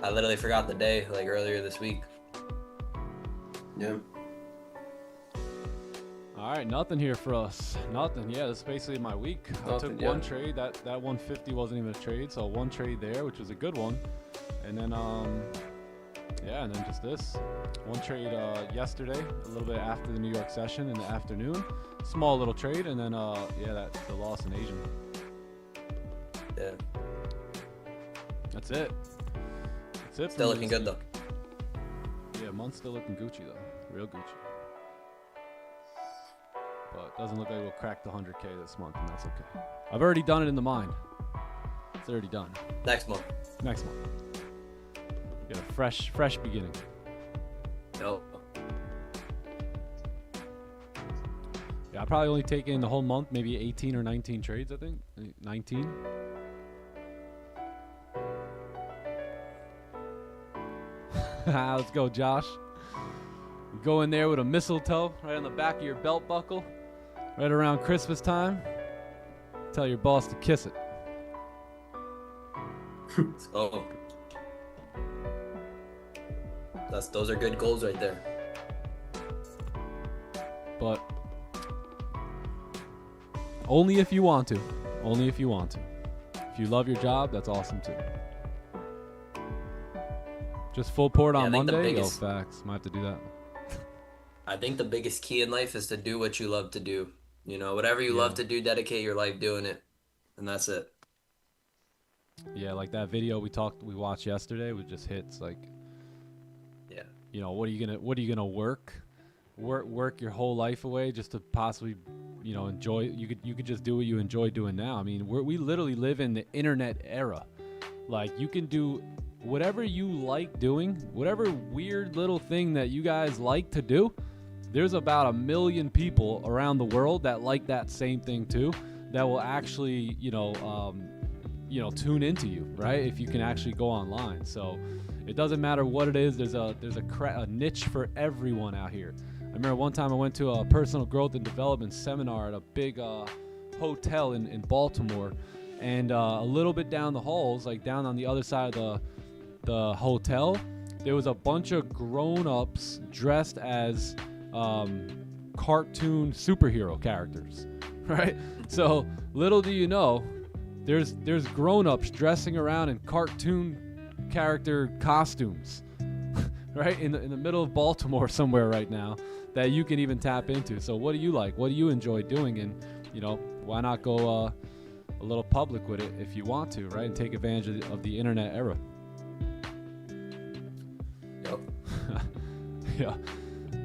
I literally forgot the day like earlier this week. Yeah. All right, nothing here for us. Nothing. Yeah, that's basically my week. I took one trade. That 150 wasn't even a trade, so one trade there, which was a good one. And then yeah, and then just this one trade yesterday, a little bit after the New York session in the afternoon. Small little trade, and then yeah, the loss in Asian. Yeah. That's it. That's it. Still looking good though. Yeah, month's still looking Gucci though. Real Gucci. But it doesn't look like we'll crack the 100K this month, and that's okay. I've already done it in the mind. It's already done. Next month. Next month. Get a fresh beginning. Nope. Yeah, I'll probably only take in the whole month, maybe 18 or 19 trades, I think. 19. Let's go, Josh. You go in there with a mistletoe right on the back of your belt buckle, right around Christmas time. Tell your boss to kiss it. Let's go. Those are good goals right there. But only if you want to. Only if you want to. If you love your job, that's awesome too. Just full port on Monday? Oh, facts. Might have to do that. I think the biggest key in life is to do what you love to do. You know, whatever you love to do, dedicate your life doing it. And that's it. Yeah, like that video we watched yesterday with just hits like, yeah. You know, what are you gonna work your whole life away just to possibly, you know, enjoy? You could just do what you enjoy doing now. I mean, we literally live in the internet era. Like, you can do whatever you like doing, whatever weird little thing that you guys like to do. There's about 1 million people around the world that like that same thing too, that will actually, tune into you, right? If you can actually go online. So it doesn't matter what it is. There's a niche for everyone out here. I remember one time I went to a personal growth and development seminar at a big hotel in Baltimore, and a little bit down the halls, like down on the other side of the hotel, there was a bunch of grown-ups dressed as cartoon superhero characters, right? So little do you know, there's grown-ups dressing around in cartoon character costumes, right? In the middle of Baltimore somewhere right now, that you can even tap into. So what do you like? What do you enjoy doing? And, you know, why not go a little public with it if you want to, right? And take advantage of the internet era. Yep. Yeah.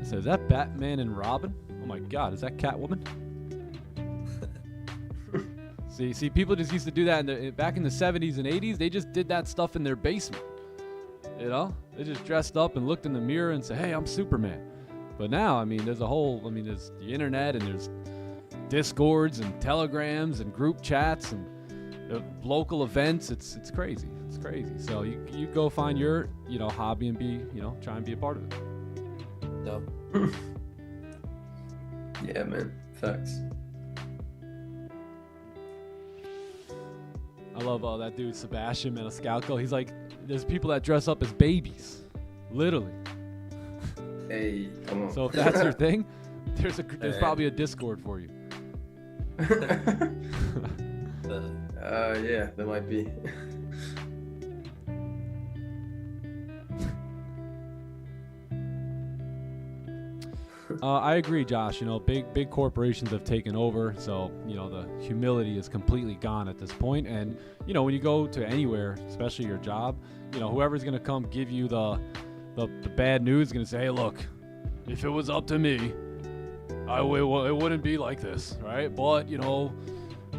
So is that Batman and Robin? Oh my God, is that Catwoman? See, people just used to do that back in the 70s and 80s. They just did that stuff in their basement. You know, they just dressed up and looked in the mirror and said, "Hey, I'm Superman." But now, I mean, there's there's the internet and there's Discords and Telegrams and group chats and local events. It's crazy. It's crazy. So you go find your hobby and try and be a part of it. No. Yeah, man. Facts. I love that dude Sebastian Maniscalco. He's like, there's people that dress up as babies, literally. Hey, come on. So if that's your thing, there's probably a Discord for you. Yeah, there might be. I agree, Josh. Big corporations have taken over, so the humility is completely gone at this point. And when you go to anywhere, especially your job, whoever's gonna come give you the bad news is gonna say, "Hey, look, if it was up to me, it wouldn't be like this, right?" But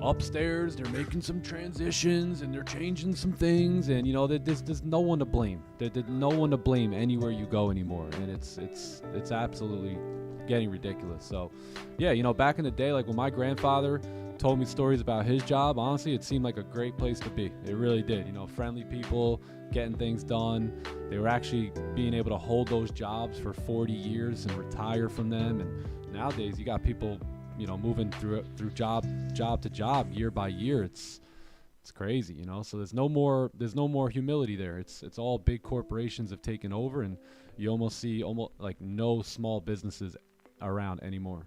upstairs they're making some transitions and they're changing some things, and there's no one to blame. There's no one to blame anywhere you go anymore, and it's absolutely getting ridiculous. So yeah, back in the day, like when my grandfather told me stories about his job, honestly it seemed like a great place to be. It really did. Friendly people, getting things done. They were actually being able to hold those jobs for 40 years and retire from them. And nowadays you got people moving through job to job, year by year. It's crazy, so there's no more humility there. It's all big corporations have taken over, and you almost see like no small businesses around anymore.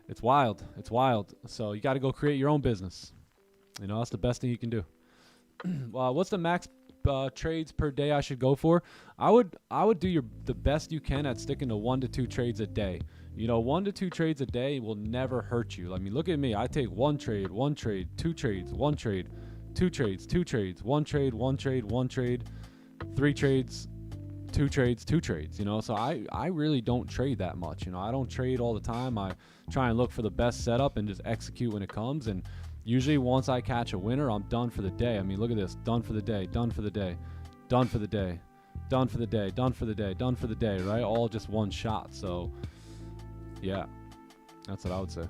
It's wild. So you got to go create your own business. That's the best thing you can do. Well, what's the max trades per day I should go for? I would do the best you can at sticking to 1 to 2 trades a day. 1 to 2 trades a day will never hurt you. I mean, look at me. I take 1 trade, 2 trades, 1 trade, 2 trades, 2 trades, 1 trade, 1 trade, 1 trade, 3 trades, 2 trades, 2 trades. So I really don't trade that much. I don't trade all the time. I try and look for the best setup and just execute when it comes. And usually once I catch a winner, I'm done for the day. I mean, look at this. Done for the day, done for the day, done for the day, done for the day, done for the day, done for the day, right? All just one shot. So yeah, that's what I would say.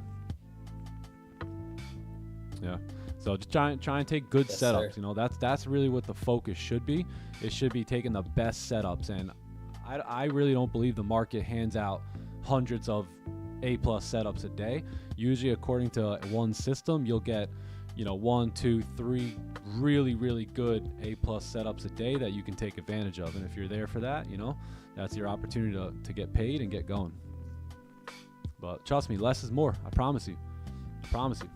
Yeah. So just try and take good setups. Sir. That's really what the focus should be. It should be taking the best setups. And I really don't believe the market hands out hundreds of A+ setups a day. Usually, according to one system, you'll get 1, 2, 3 really, really good A+ setups a day that you can take advantage of. And if you're there for that, that's your opportunity to get paid and get going. But trust me, less is more. I promise you. I promise you.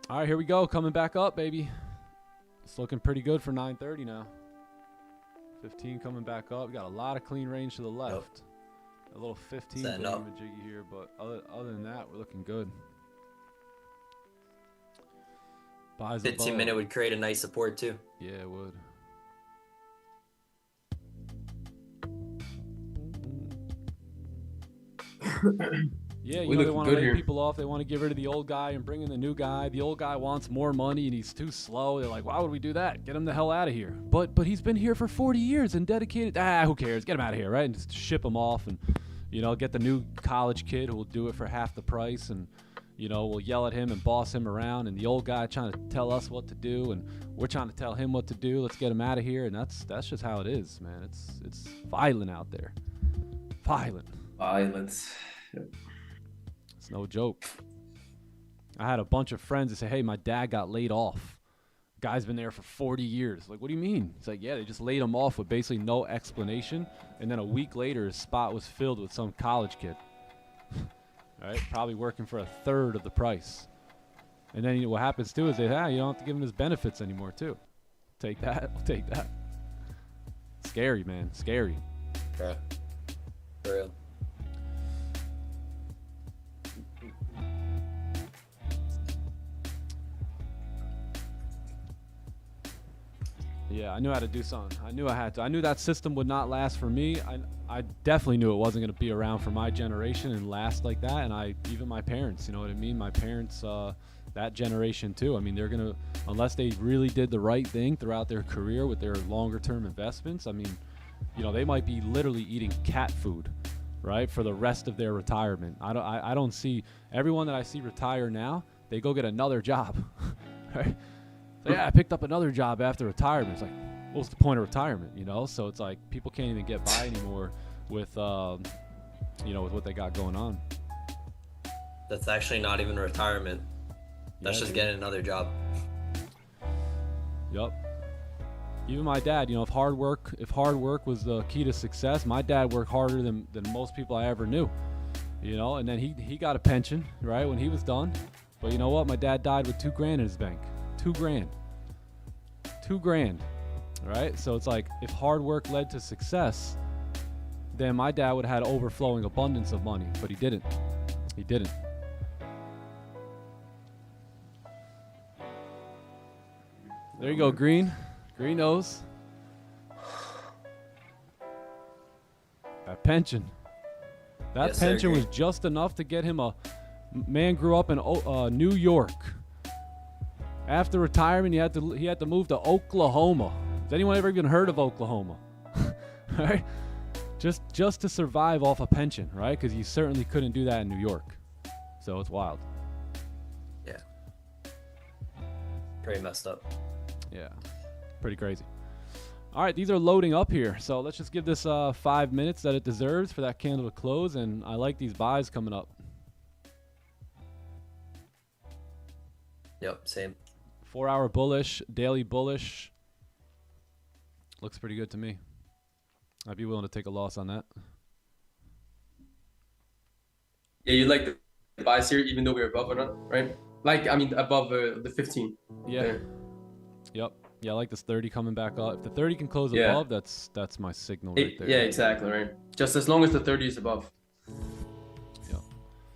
All right, here we go. Coming back up, baby. It's looking pretty good for 9:30 now. 15 coming back up. We got a lot of clean range to the left. A little 15 jiggy here, but other than that, we're looking good. Buys 15-minute would create a nice support too. Yeah, it would. Yeah, they want to lay people off. They want to get rid of the old guy and bring in the new guy. The old guy wants more money and he's too slow. They're like, why would we do that? Get him the hell out of here. But he's been here for 40 years and dedicated. Who cares? Get him out of here, right? And just ship him off and, get the new college kid who will do it for half the price and, we'll yell at him and boss him around. And the old guy trying to tell us what to do and we're trying to tell him what to do. Let's get him out of here. And that's just how it is, man. It's violent out there. Violence. Yep. It's no joke. I had a bunch of friends that say, hey, my dad got laid off. Guy's been there for 40 years. Like, what do you mean? It's like, yeah, they just laid him off with basically no explanation. And then a week later, his spot was filled with some college kid. Right? Probably working for a third of the price. And then what happens too is they, you don't have to give him his benefits anymore too. Take that. I'll take that. Scary, man. Scary. Yeah. For real. Yeah, I knew how to do something. I knew I had to. I knew that system would not last for me. I definitely knew it wasn't going to be around for my generation and last like that. And even my parents, you know what I mean? My parents, that generation too. I mean, they're going to, unless they really did the right thing throughout their career with their longer term investments, I mean, you know, they might be literally eating cat food, right, for the rest of their retirement. I don't see everyone that I see retire now, they go get another job, right? So yeah, I picked up another job after retirement. It's like, what's the point of retirement, you know? So it's like people can't even get by anymore with, you know, with what they got going on. That's actually not even retirement. That's just getting another job. Yup. Even my dad, you know, if hard work was the key to success, my dad worked harder than most people I ever knew, you know, and then he got a pension, right, when he was done. But you know what? My dad died with $2,000 in his bank. $2,000. $2,000. Right? So it's like, if hard work led to success, then my dad would have had overflowing abundance of money, but he didn't. He didn't. There you go, Green. Green knows. That pension. That pension was just enough to get him man grew up in New York. After retirement, he had to move to Oklahoma. Has anyone ever even heard of Oklahoma? Right? Just to survive off a pension, right? Because you certainly couldn't do that in New York. So it's wild. Yeah. Pretty messed up. Yeah. Pretty crazy. All right, these are loading up here. So let's just give this 5 minutes that it deserves for that candle to close. And I like these buys coming up. Yep, same. 4-hour bullish, daily bullish. Looks pretty good to me. I'd be willing to take a loss on that. Yeah, you like the buys here, even though we're above or not, right? Like, I mean, above the 15. Yeah. There. Yep. Yeah, I like this 30 coming back up. If the 30 can close above, that's my signal right there. Yeah, exactly, right. Just as long as the 30 is above. Yep.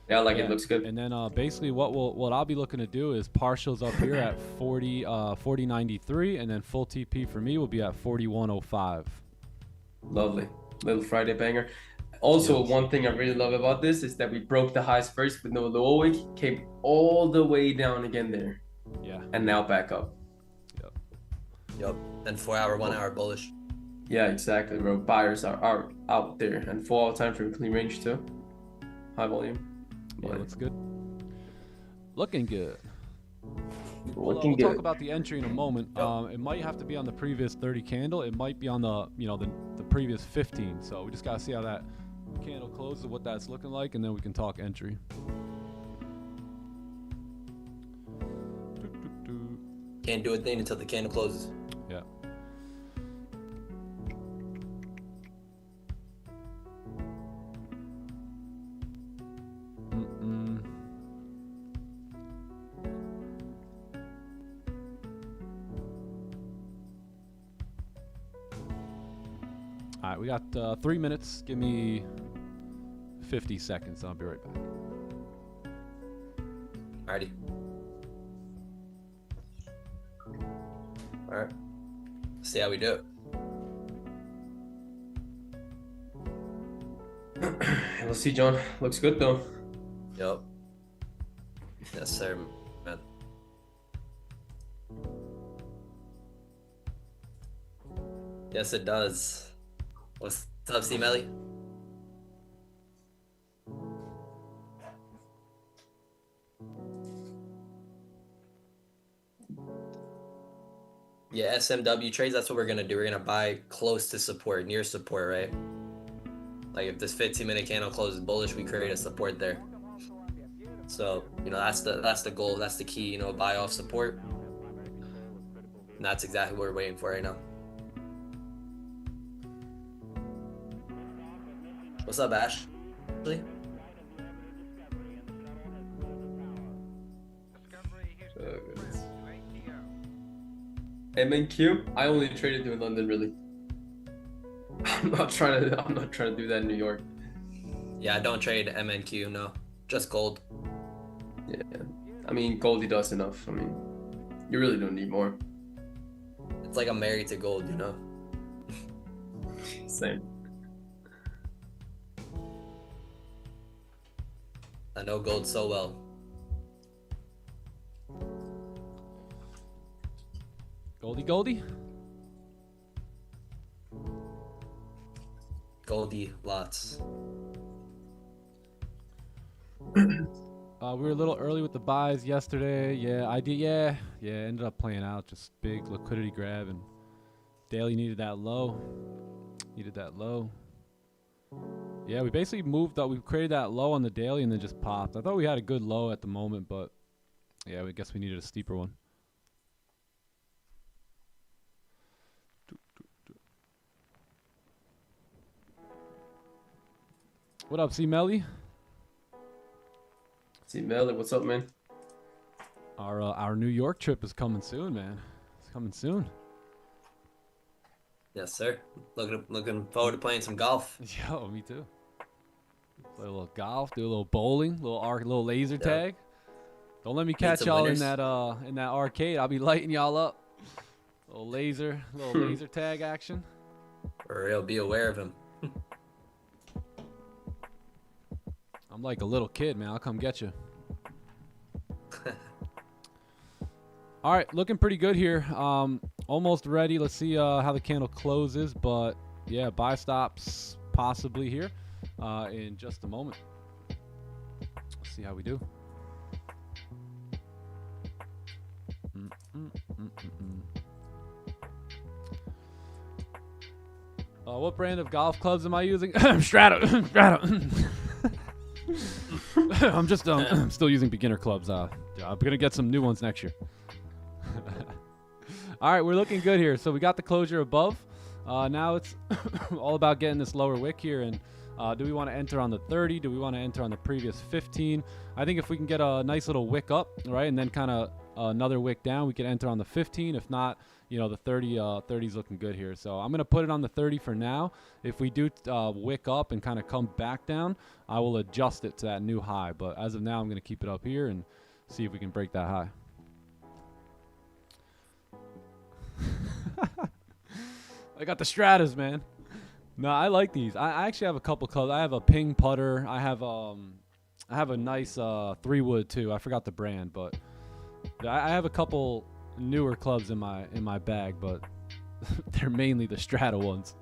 Yeah, like it looks good. And then basically what I'll be looking to do is partials up here at 40.93, and then full TP for me will be at 41.05. Lovely. Little Friday banger. Also, one thing I really love about this is that we broke the highs first with no low wick, came all the way down again there. Yeah. And now back up. Yep. And 4-hour, 1-hour bullish. Yeah, exactly, bro. Buyers are out there. And 4-hour time frame clean range too. High volume. Yeah, looks good. Looking good. We'll talk about the entry in a moment. It might have to be on the previous 30 candle. It might be on the the previous 15. So we just gotta see how that candle closes, what that's looking like, and then we can talk entry. Can't do a thing until the candle closes. Yeah. All right, we got 3 minutes. Give me 50 seconds. I'll be right back. Alrighty. All right. See how we do it. We'll see, John. Looks good though. Yep. Yes, sir, man. Yes, it does. What's up, C Melly? Yeah, SMW trades, that's what we're gonna do. We're gonna buy close to support, near support, right? Like if this 15-minute candle closes bullish, we create a support there. So, that's the goal, that's the key, buy off support. And that's exactly what we're waiting for right now. What's up, Ash? MNQ? I only traded in London, really. I'm not trying to do that in New York. Yeah, I don't trade MNQ, no. Just gold. Yeah. I mean, Goldie does enough. I mean, you really don't need more. It's like I'm married to gold, you know? Same. I know gold so well. Goldie? Goldie lots. We were a little early with the buys yesterday. Yeah, I did. Yeah, ended up playing out. Just big liquidity grab, and daily needed that low. Yeah, we basically moved up. We created that low on the daily and then just popped. I thought we had a good low at the moment, but yeah, I guess we needed a steeper one. What up, C Melly? See, Melly, what's up, man? Our New York trip is coming soon, man. It's coming soon. Yes, sir. Looking forward to playing some golf. Yo, me too. Play a little golf, do a little bowling, little laser tag. Don't let me catch y'all in that arcade. I'll be lighting y'all up. Little laser tag action. For real, be aware of him. I'm like a little kid, man. I'll come get you. All right, looking pretty good here. Almost ready. Let's see how the candle closes, but yeah, buy stops possibly here in just a moment. Let's see how we do. What brand of golf clubs am I using? Strata. I'm just still using beginner clubs. I'm gonna get some new ones next year. All right, we're looking good here. So we got the closure above. Now it's all about getting this lower wick here. And do we want to enter on the 30? Do we want to enter on the previous 15? I think if we can get a nice little wick up, right, and then kind of another wick down, we can enter on the 15. If not, you know, the 30's looking good here. So I'm going to put it on the 30 for now. If we do wick up and kind of come back down, I will adjust it to that new high. But as of now, I'm going to keep it up here and see if we can break that high. I got the Stratas, man. No, I like these. I actually have a couple clubs. I have a ping putter. I have a nice 3-wood too. I forgot the brand, but I have a couple newer clubs in my bag, but they're mainly the Strata ones.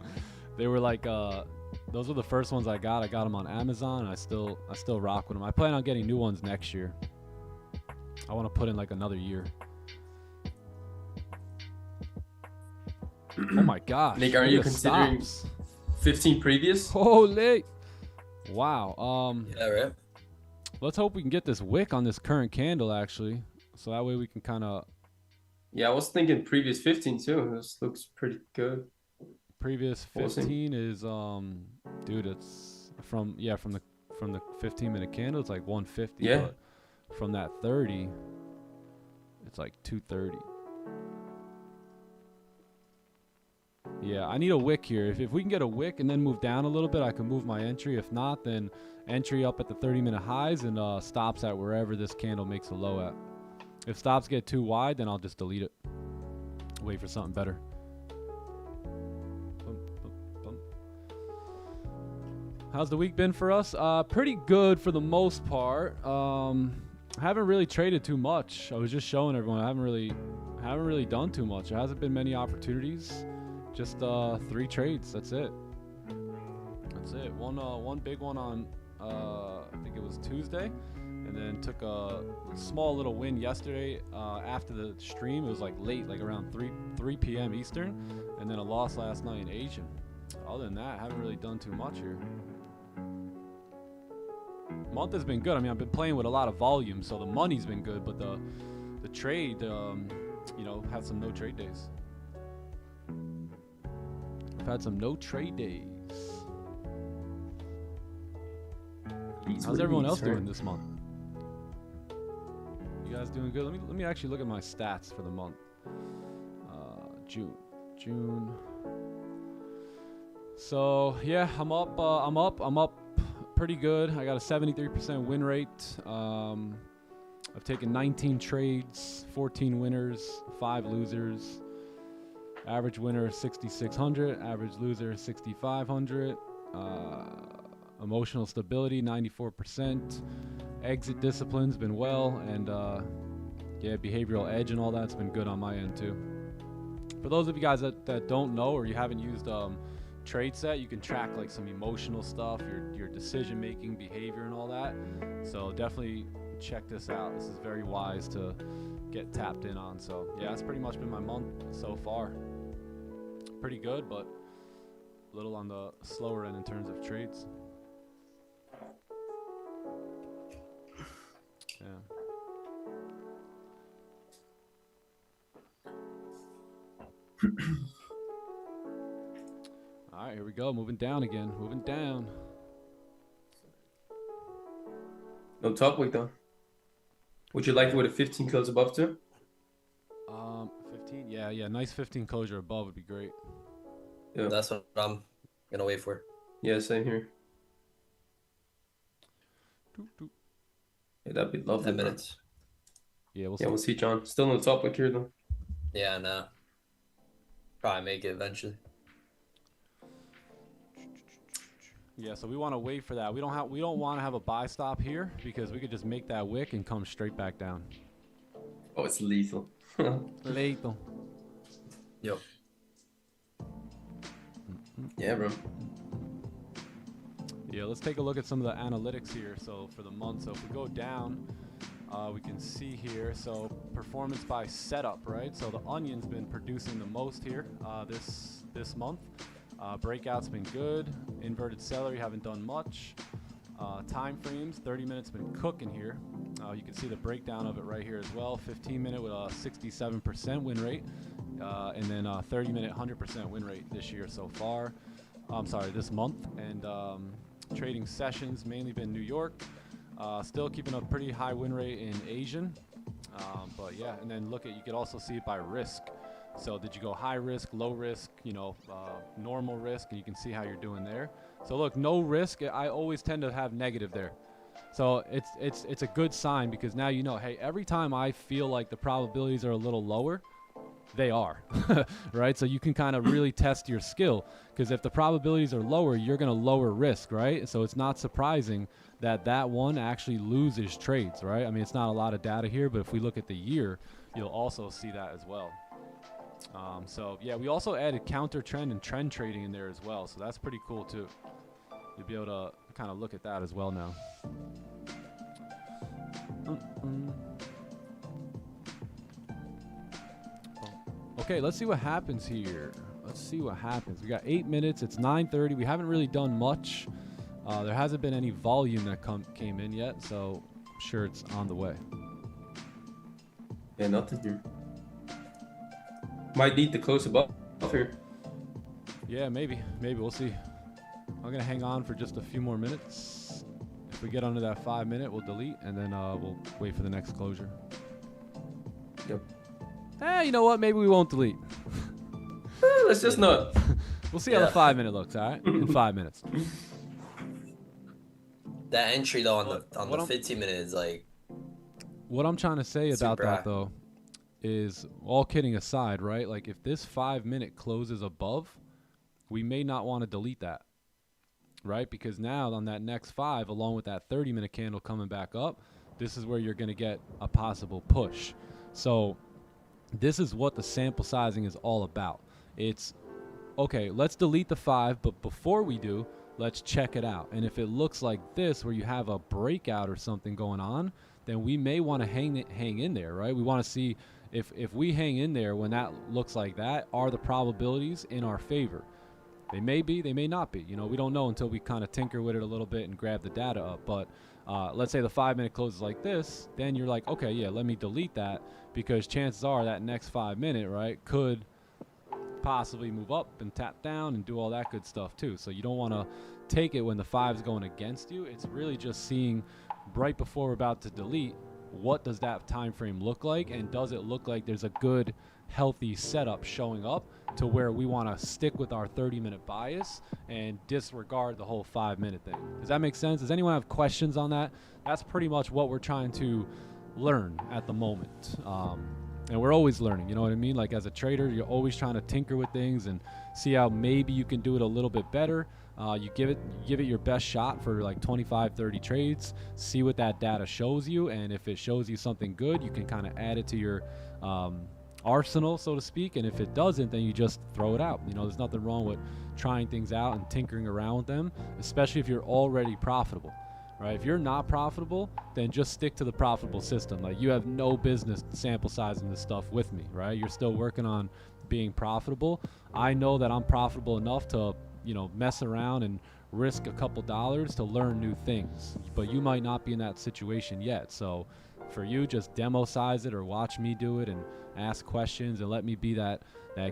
They were like those were the first ones I got. I got them on Amazon, and I still rock with them. I plan on getting new ones next year. I want to put in like another year. Oh my gosh. Nick, are you considering 15 previous? Holy. Wow. Yeah, right. Let's hope we can get this wick on this current candle actually. So that way we can kind of. Yeah, I was thinking previous 15 too. This looks pretty good. Previous 15 is dude, it's from the 15-minute candle, it's like 150. Yeah. But from that 30, it's like 230. Yeah, I need a wick here. If we can get a wick and then move down a little bit, I can move my entry. If not, then entry up at the 30-minute highs and stops at wherever this candle makes a low at. If stops get too wide, then I'll just delete it. Wait for something better. How's the week been for us? Pretty good for the most part. I haven't really traded too much. I was just showing everyone I haven't really done too much. There hasn't been many opportunities. Just 3 trades. That's it. One big one on I think it was Tuesday, and then took a small little win yesterday after the stream. It was like late, like around 3 p.m. Eastern, and then a loss last night in Asian. Other than that, I haven't really done too much here. Month has been good. I mean, I've been playing with a lot of volume, so the money's been good, but the trade, had some no trade days. I've had some no trade days. How's everyone else doing this month? You guys doing good? Let me actually look at my stats for the month. June. So yeah, I'm up pretty good. I got a 73% win rate. I've taken 19 trades, 14 winners, 5 losers. Average winner 6,600. Average loser 6,500. Emotional stability 94%. Exit discipline's been well, and yeah, behavioral edge and all that's been good on my end too. For those of you guys that don't know or you haven't used Trade Set, you can track like some emotional stuff, your decision making, behavior, and all that. So definitely check this out. This is very wise to get tapped in on. So yeah, that's pretty much been my month so far. Pretty good, but a little on the slower end in terms of trades. Yeah. All right, here we go. Moving down again. Moving down. No top weight though. Would you like it with a 15 close above too? 15. Yeah. Nice 15 closure above would be great. Yeah, That's what I'm gonna wait for. yeah, same here. Doop, doop. Yeah, that'd be lovely. 10 bro. minutes. Yeah, we'll Yeah, see. we'll see, John. Still no top weight here though. Yeah, no. Probably make it eventually. Yeah, so we want to wait for that. We don't want to have a buy stop here because we could just make that wick and come straight back down. Oh, it's lethal. Lethal. Yo. Yeah, bro. Yeah, let's take a look at some of the analytics here. So for the month, so if we go down, we can see here, so performance by setup, right? So the onion's been producing the most here this month. Breakout's been good. Inverted celery haven't done much. Time frames, 30 minutes been cooking here. You can see the breakdown of it right here as well. 15 minute with a 67% win rate, and then 30 minute 100% win rate this year so far. I'm sorry, this month. And trading sessions mainly been New York. Still keeping a pretty high win rate in Asian. But yeah, and then look at, you could also see it by risk. So did you go high risk, low risk, normal risk, and you can see how you're doing there. So look, no risk, I always tend to have negative there. So it's a good sign because now you know, hey, every time I feel like the probabilities are a little lower, they are, right? So you can kind of really test your skill because if the probabilities are lower, you're going to lower risk, right? So it's not surprising that one actually loses trades, right? I mean, it's not a lot of data here, but if we look at the year, you'll also see that as well. So yeah, we also added counter trend and trend trading in there as well. So that's pretty cool too. You'll be able to kind of look at that as well now. Okay, let's see what happens here. Let's see what happens. We got 8 minutes. It's 9:30. We haven't really done much. There hasn't been any volume that came in yet, so I'm sure it's on the way. Yeah, nothing here. Might need to close above here. Yeah, maybe we'll see. I'm gonna hang on for just a few more minutes. If we get under that 5 minute, we'll delete, and then we'll wait for the next closure. Yep. You know what? Maybe we won't delete. Let's just not. We'll see how the 5 minute looks. All right, in 5 minutes. That entry though on the 15 minute is like. What I'm trying to say about Super that high. though is, all kidding aside, right? Like if this 5 minute closes above, we may not want to delete that, right? Because now on that next 5, along with that 30 minute candle coming back up, this is where you're going to get a possible push. So this is what the sample sizing is all about. It's, okay, let's delete the 5, but before we do, let's check it out. And if it looks like this, where you have a breakout or something going on, then we may want to hang in there, right? We want to see if we hang in there when that looks like that, are the probabilities in our favor? They may be, they may not be. We don't know until we kind of tinker with it a little bit and grab the data up. But let's say the 5 minute closes like this, then you're like, okay, yeah, let me delete that, because chances are that next 5 minute, right, could possibly move up and tap down and do all that good stuff too. So you don't want to take it when the 5's going against you. It's really just seeing right before we're about to delete, what does that time frame look like, and does it look like there's a good healthy setup showing up to where we want to stick with our 30-minute bias and disregard the whole 5 minute thing. Does that make sense? Does anyone have questions on that? That's pretty much what we're trying to learn at the moment. And we're always learning, you know what I mean? Like as a trader, you're always trying to tinker with things and see how maybe you can do it a little bit better. You give it your best shot for like 25, 30 trades, see what that data shows you. And if it shows you something good, you can kind of add it to your arsenal, so to speak. And if it doesn't, then you just throw it out. You know, there's nothing wrong with trying things out and tinkering around with them, especially if you're already profitable. Right? If you're not profitable, then just stick to the profitable system. Like you have no business sample sizing this stuff with me, right? You're still working on being profitable. I know that I'm profitable enough to, you know, mess around and risk a couple dollars to learn new things. But you might not be in that situation yet. So for you, just demo size it or watch me do it and ask questions and let me be that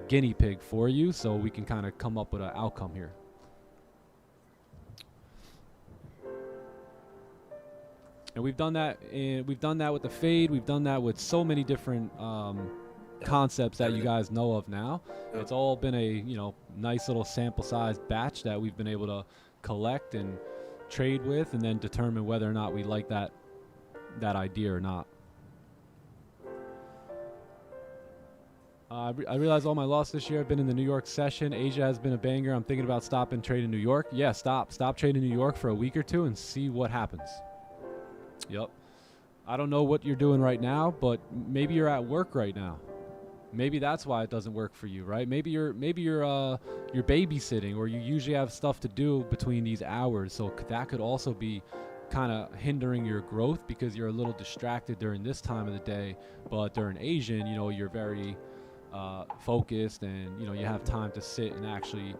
guinea pig for you so we can kind of come up with an outcome here. And we've done that with the fade. We've done that with so many different concepts that you guys know of now. It's all been a, you know, nice little sample size batch that we've been able to collect and trade with, and then determine whether or not we like that idea or not. I realize all my loss this year. I've been in the New York session. Asia has been a banger. I'm thinking about stopping trading New York. Yeah, stop trading New York for a week or two and see what happens. Yep. I don't know what you're doing right now, but maybe you're at work right now. Maybe that's why it doesn't work for you, right? Maybe you're babysitting, or you usually have stuff to do between these hours. So that could also be kind of hindering your growth because you're a little distracted during this time of the day. But during Asian, you know, you're very focused, and you know you have time to sit and actually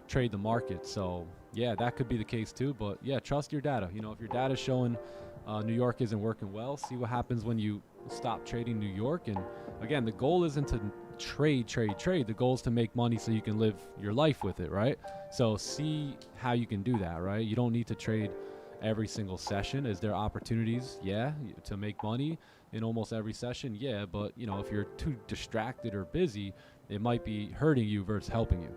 trade the market. So yeah, that could be the case too. But yeah, trust your data. You know, if your data's showing New York isn't working well, see what happens when you stop trading New York. And again, the goal isn't to trade. The goal is to make money so you can live your life with it, right? So see how you can do that, right? You don't need to trade every single session. Is there opportunities? Yeah, to make money in almost every session. Yeah, but you know, if you're too distracted or busy, it might be hurting you versus helping you.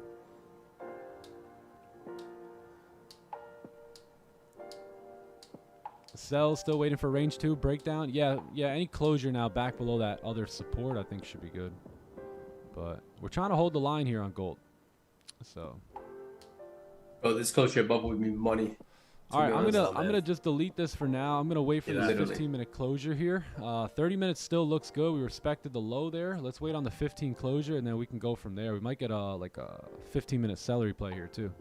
Sell, still waiting for range 2 breakdown. Yeah, any closure now back below that other support I think should be good. But we're trying to hold the line here on gold. So this closure above would mean money. All right, I'm gonna just delete this for now. I'm gonna wait for this 15-minute closure here. 30 minutes still looks good. We respected the low there. Let's wait on the 15 closure, and then we can go from there. We might get like a 15-minute celery play here too.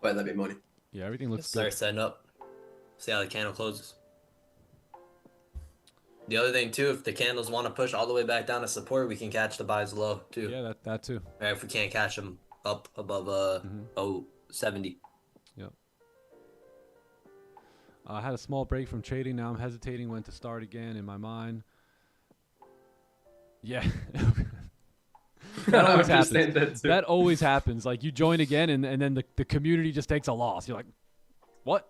Well, that'd be money. Yeah, everything looks Start good. setting up. See how the candle closes. The other thing too, if the candles want to push all the way back down to support, we can catch the buys low too. Yeah, that too. Right, if we can't catch them up above 0.70. Yep. I had a small break from trading. Now I'm hesitating when to start again in my mind. Yeah. That always happens. That always happens. Like you join again, and then the community just takes a loss. You're like, what?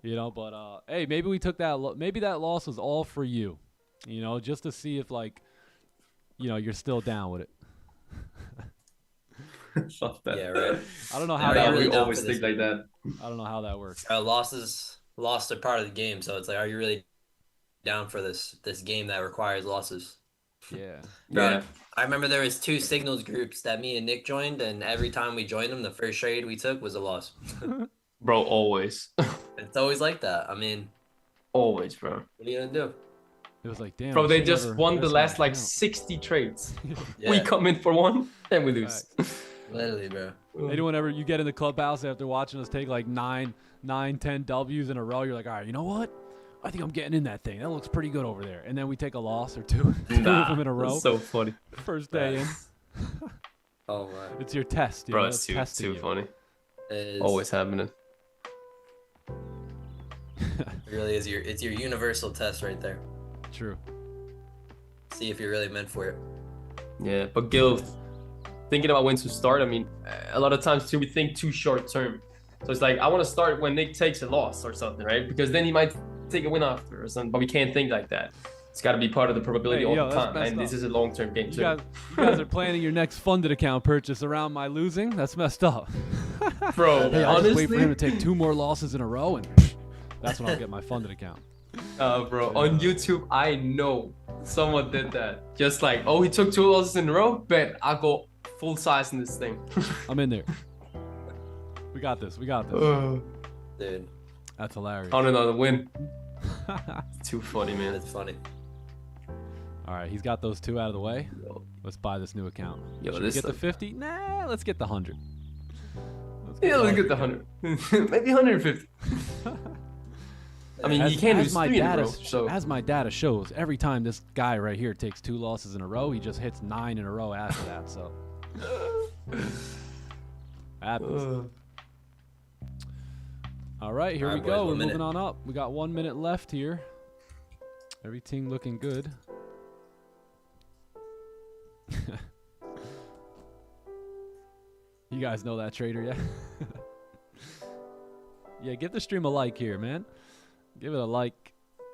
You know, but hey, maybe we took that. Maybe that loss was all for you. You know, just to see if like, you know, you're still down with it. Fuck that. Yeah, right. I don't know how that really we always think like that. I don't know how that works. Loss are part of the game, so it's like, are you really down for this game that requires losses? Yeah. Yeah. I remember there was 2 signals groups that me and Nick joined, and every time we joined them, the first trade we took was a loss. Bro, always. It's always like that. I mean, always, bro. what are you gonna do? It was like, damn. Bro, they just won the last like 60 trades. We come in for one and we lose. Literally, bro. Anyone ever, you get in the clubhouse after watching us take like 9, 10 W's in a row, you're like, all right, you know what? I think I'm getting in that thing. That looks pretty good over there. And then we take a loss or two of them in a row. That's so funny. First day in. Oh my. It's your test, bro. Know? It's too you. funny. It Always happening. really is it's your universal test right there. True. See if you're really meant for it. Yeah, but Gil, thinking about when to start, I mean, a lot of times too, we think too short term. So it's like, I want to start when Nick takes a loss or something, right? Because then he might take a win after or something, but we can't think like that. It's got to be part of the probability all the time. And this is a long-term game too. You guys are planning your next funded account purchase around my losing? That's messed up. Bro, hey, I'll honestly, just wait for him to take 2 more losses in a row, and that's when I'll get my funded account. Bro, on YouTube, I know someone did that. Just like, oh, he took 2 losses in a row, bet I'll go full size in this thing. I'm in there. We got this. We got this. Dude. That's hilarious. On another win. Too funny, man. It's funny. All right, he's got those 2 out of the way. Let's buy this new account. Yo, Should we get the 50? Nah, let's get the 100. Let's get the 100. Maybe 150. I mean, you can't do 3 in a row. So as my data shows, every time this guy right here takes 2 losses in a row, he just hits 9 in a row after that. So happens. All right, here we go. We're moving on up. We got 1 minute left here. Everything looking good. You guys know that trader, yeah? Yeah, give the stream a like here, man. Give it a like.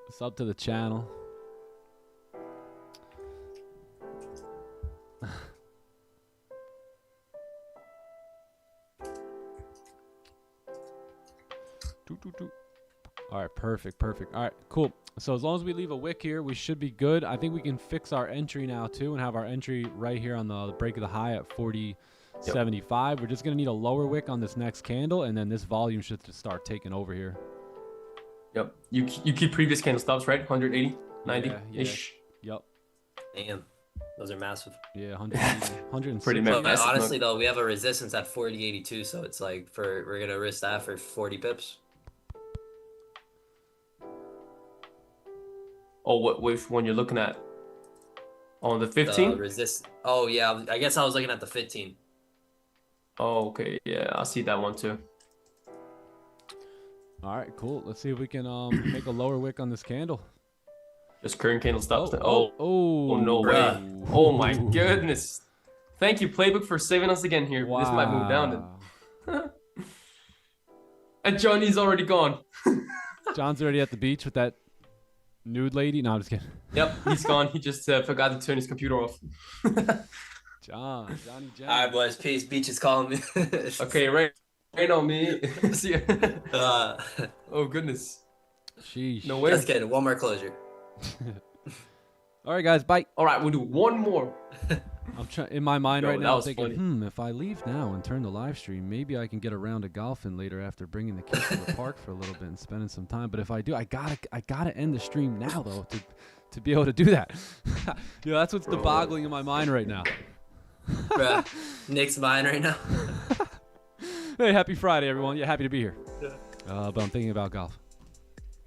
Sub to the channel. All right, perfect. All right, cool. So as long as we leave a wick here, we should be good. I think we can fix our entry now too and have our entry right here on the break of the high at 40.75. We're just gonna need a lower wick on this next candle, and then this volume should just start taking over here. Yep. You keep previous candle stops, right? 180, 90-ish. Yep. Damn. Those are massive. Yeah, 180, 160. Pretty But massive. honestly, though, we have a resistance at 40.82, so it's like we're gonna risk that for 40 pips. Oh, which one you're looking at? On the 15? Oh yeah, I guess I was looking at the 15. Oh, okay. Yeah, I see that one too. All right, cool. Let's see if we can make a lower wick on this candle. Just current candle stops. Oh, no way. Oh my goodness. Thank you, Playbook, for saving us again here. Wow. This might move down then. And Johnny's already gone. John's already at the beach with that nude lady. No, I'm just kidding. Yep, he's gone. He just forgot to turn his computer off. Johnny. All right, boys. Peace. Beach is calling me. Okay, rain on me. See ya. Oh goodness. Sheesh. No way. Just kidding. One more closure. All right, guys. Bye. All right, we'll do one more. I'm trying in my mind right now. I'm thinking, funny. if I leave now and turn the live stream, maybe I can get a round of golf in later after bringing the kids to the park for a little bit and spending some time. But if I do, I gotta end the stream now though to be able to do that. Yeah, that's what's boggling in my mind right now. Bruh, Nick's mind right now. Hey, happy Friday, everyone. Yeah, happy to be here. But I'm thinking about golf.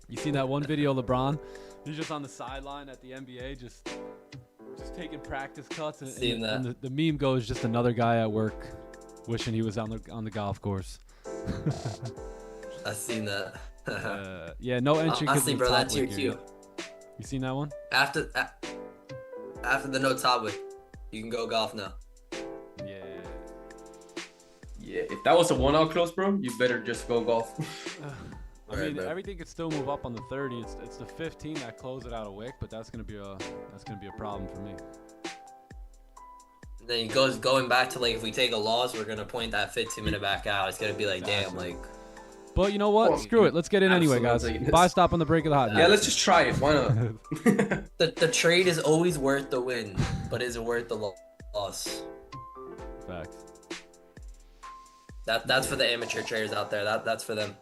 You seen that one video, LeBron? He's just on the sideline at the NBA, just taking practice cuts, and the meme goes, just another guy at work wishing he was on the golf course. I've seen that. Yeah, no entry. Honestly, bro, that's your cue. You seen that one? After the no top wick, you can go golf now. Yeah, if that was a 1 hour close, bro, you better just go golf. I mean, everything could still move up on the 30. It's the 15 that close it out a wick, but that's gonna be a problem for me. Then going back to, like, if we take a loss, we're gonna point that 15-minute back out. It's gonna be like, damn, like. But you know what? Screw it. Let's get in anyway, guys. Buy stop on the break of the hot. Yeah, let's just try it. Why not? the trade is always worth the win, but is it worth the loss? Facts. That's for the amateur traders out there. That's for them.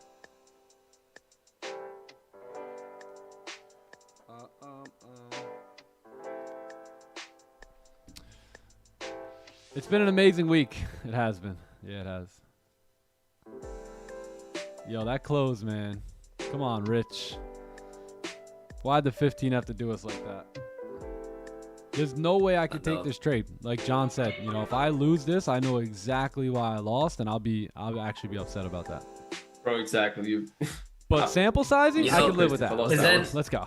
It's been an amazing week. It has been. Yeah, it has. Yo, that close, man. Come on, Rich. Why'd the 15 have to do us like that? There's no way I could take this trade. Like John said, if I lose this, I know exactly why I lost, and I'll actually be upset about that. Bro, exactly. But sample sizing, I can live with that. Let's go.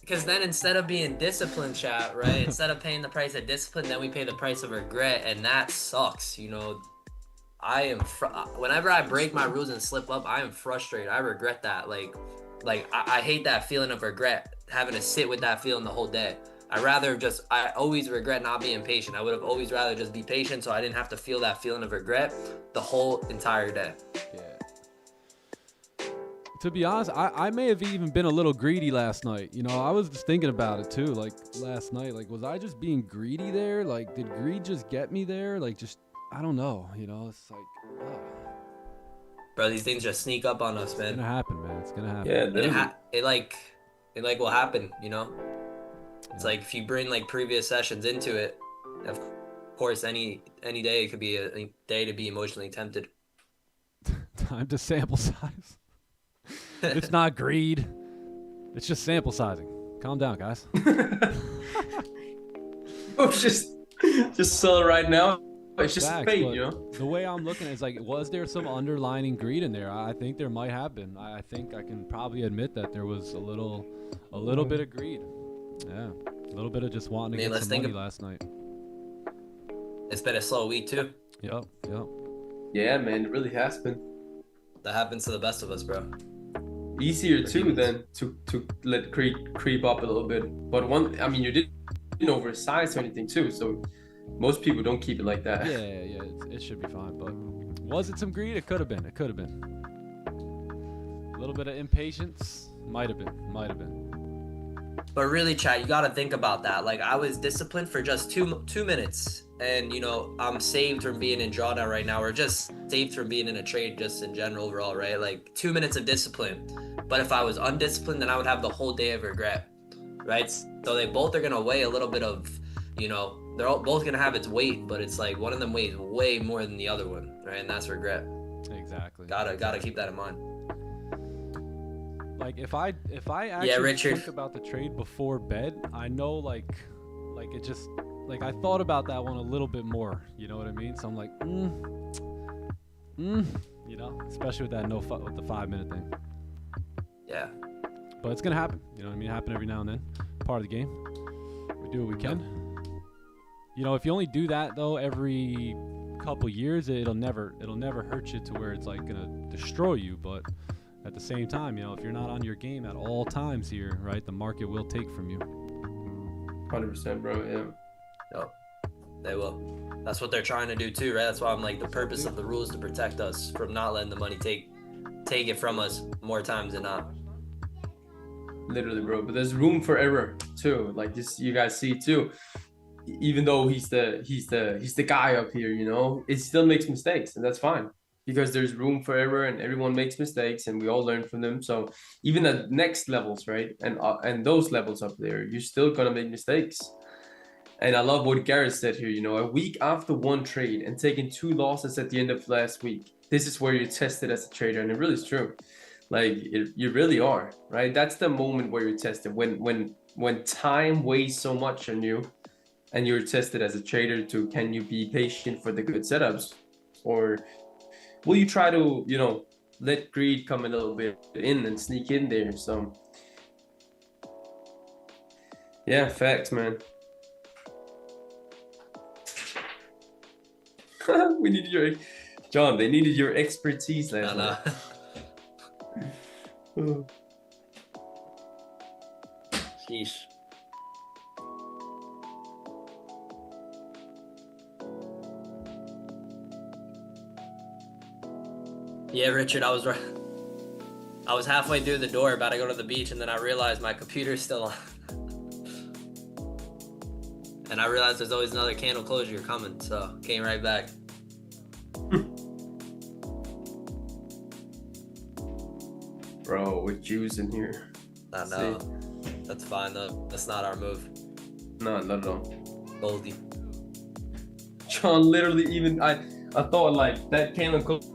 Because then instead of being disciplined, chat, right? Instead of paying the price of discipline, then we pay the price of regret, and that sucks. I am whenever I break my rules and slip up, I am frustrated. I regret that. Like I hate that feeling of regret, having to sit with that feeling the whole day. I always regret not being patient. I would have always rather just be patient so I didn't have to feel that feeling of regret the whole entire day. Yeah. To be honest, I may have even been a little greedy last night. You know, I was just thinking about it too. Like last night, like, was I just being greedy there? Like, did greed just get me there? Like, just, I don't know. You know, it's like, bro, these things just sneak up on us, man. It's gonna happen, man. It's gonna happen. Yeah, it will happen, you know. It's like if you bring like previous sessions into it, of course, any day it could be a day to be emotionally tempted. Time to sample size. It's not greed. It's just sample sizing. Calm down, guys. Oh, just sell it right now. It's just Facts, fate, you know. The way I'm looking at it is like, was there some underlining greed in there? I think there might have been. I think I can probably admit that there was a little bit of greed. Yeah, a little bit of just wanting to get some money last night. It's been a slow week too. Yep. Yeah, man, it really has been. That happens to the best of us, bro. Easier too than to let creep up a little bit. But you didn't oversize or anything too, so most people don't keep it like that. Yeah, it should be fine. But was it some greed? It could have been. A little bit of impatience, might have been. But really, chat, you gotta think about that. Like, I was disciplined for just two minutes, and you know, I'm saved from being in drawdown right now, or just saved from being in a trade, just in general overall, right? Like 2 minutes of discipline. But if I was undisciplined, then I would have the whole day of regret, right? So they both are gonna weigh a little bit of, you know, they're both gonna have its weight, but it's like one of them weighs way more than the other one, right? And that's regret. Exactly. Gotta keep that in mind. Like if I actually Richard, think about the trade before bed, I know like it just like I thought about that one a little bit more. You know what I mean? So I'm like, you know, especially with that with the 5 minute thing. Yeah. But it's gonna happen. You know what I mean? Happen every now and then. Part of the game. We do what we can. You know, if you only do that though every couple years, it'll never hurt you to where it's like gonna destroy you. But at the same time, you know, if you're not on your game at all times here, right, the market will take from you. 100%, bro. Yeah. Yep. They will. That's what they're trying to do too, right? That's why I'm like, the purpose of the rules to protect us from not letting the money take it from us more times than not. Literally, bro. But there's room for error too. Like this, you guys see too. Even though he's the guy up here, you know, it still makes mistakes, and that's fine. Because there's room for error and everyone makes mistakes and we all learn from them. So even at next levels, right? And those levels up there, you're still gonna make mistakes. And I love what Garrett said here, you know, a week after one trade and taking 2 losses at the end of last week, this is where you're tested as a trader. And it really is true. Like you really are, right? That's the moment where you're tested, when time weighs so much on you and you're tested as a trader to, can you be patient for the good setups, or will you try to, you know, let greed come a little bit in and sneak in there? So, yeah, facts, man. We needed John, they needed your expertise last night. Sheesh. Yeah, Richard, I was right. I was halfway through the door about to go to the beach, and then I realized my computer's still on. And I realized there's always another candle closure coming, so came right back. Bro, with juice in here. I know. That's fine though. That's not our move. No, not at all. Goldie. John, literally, even I thought like that candle closed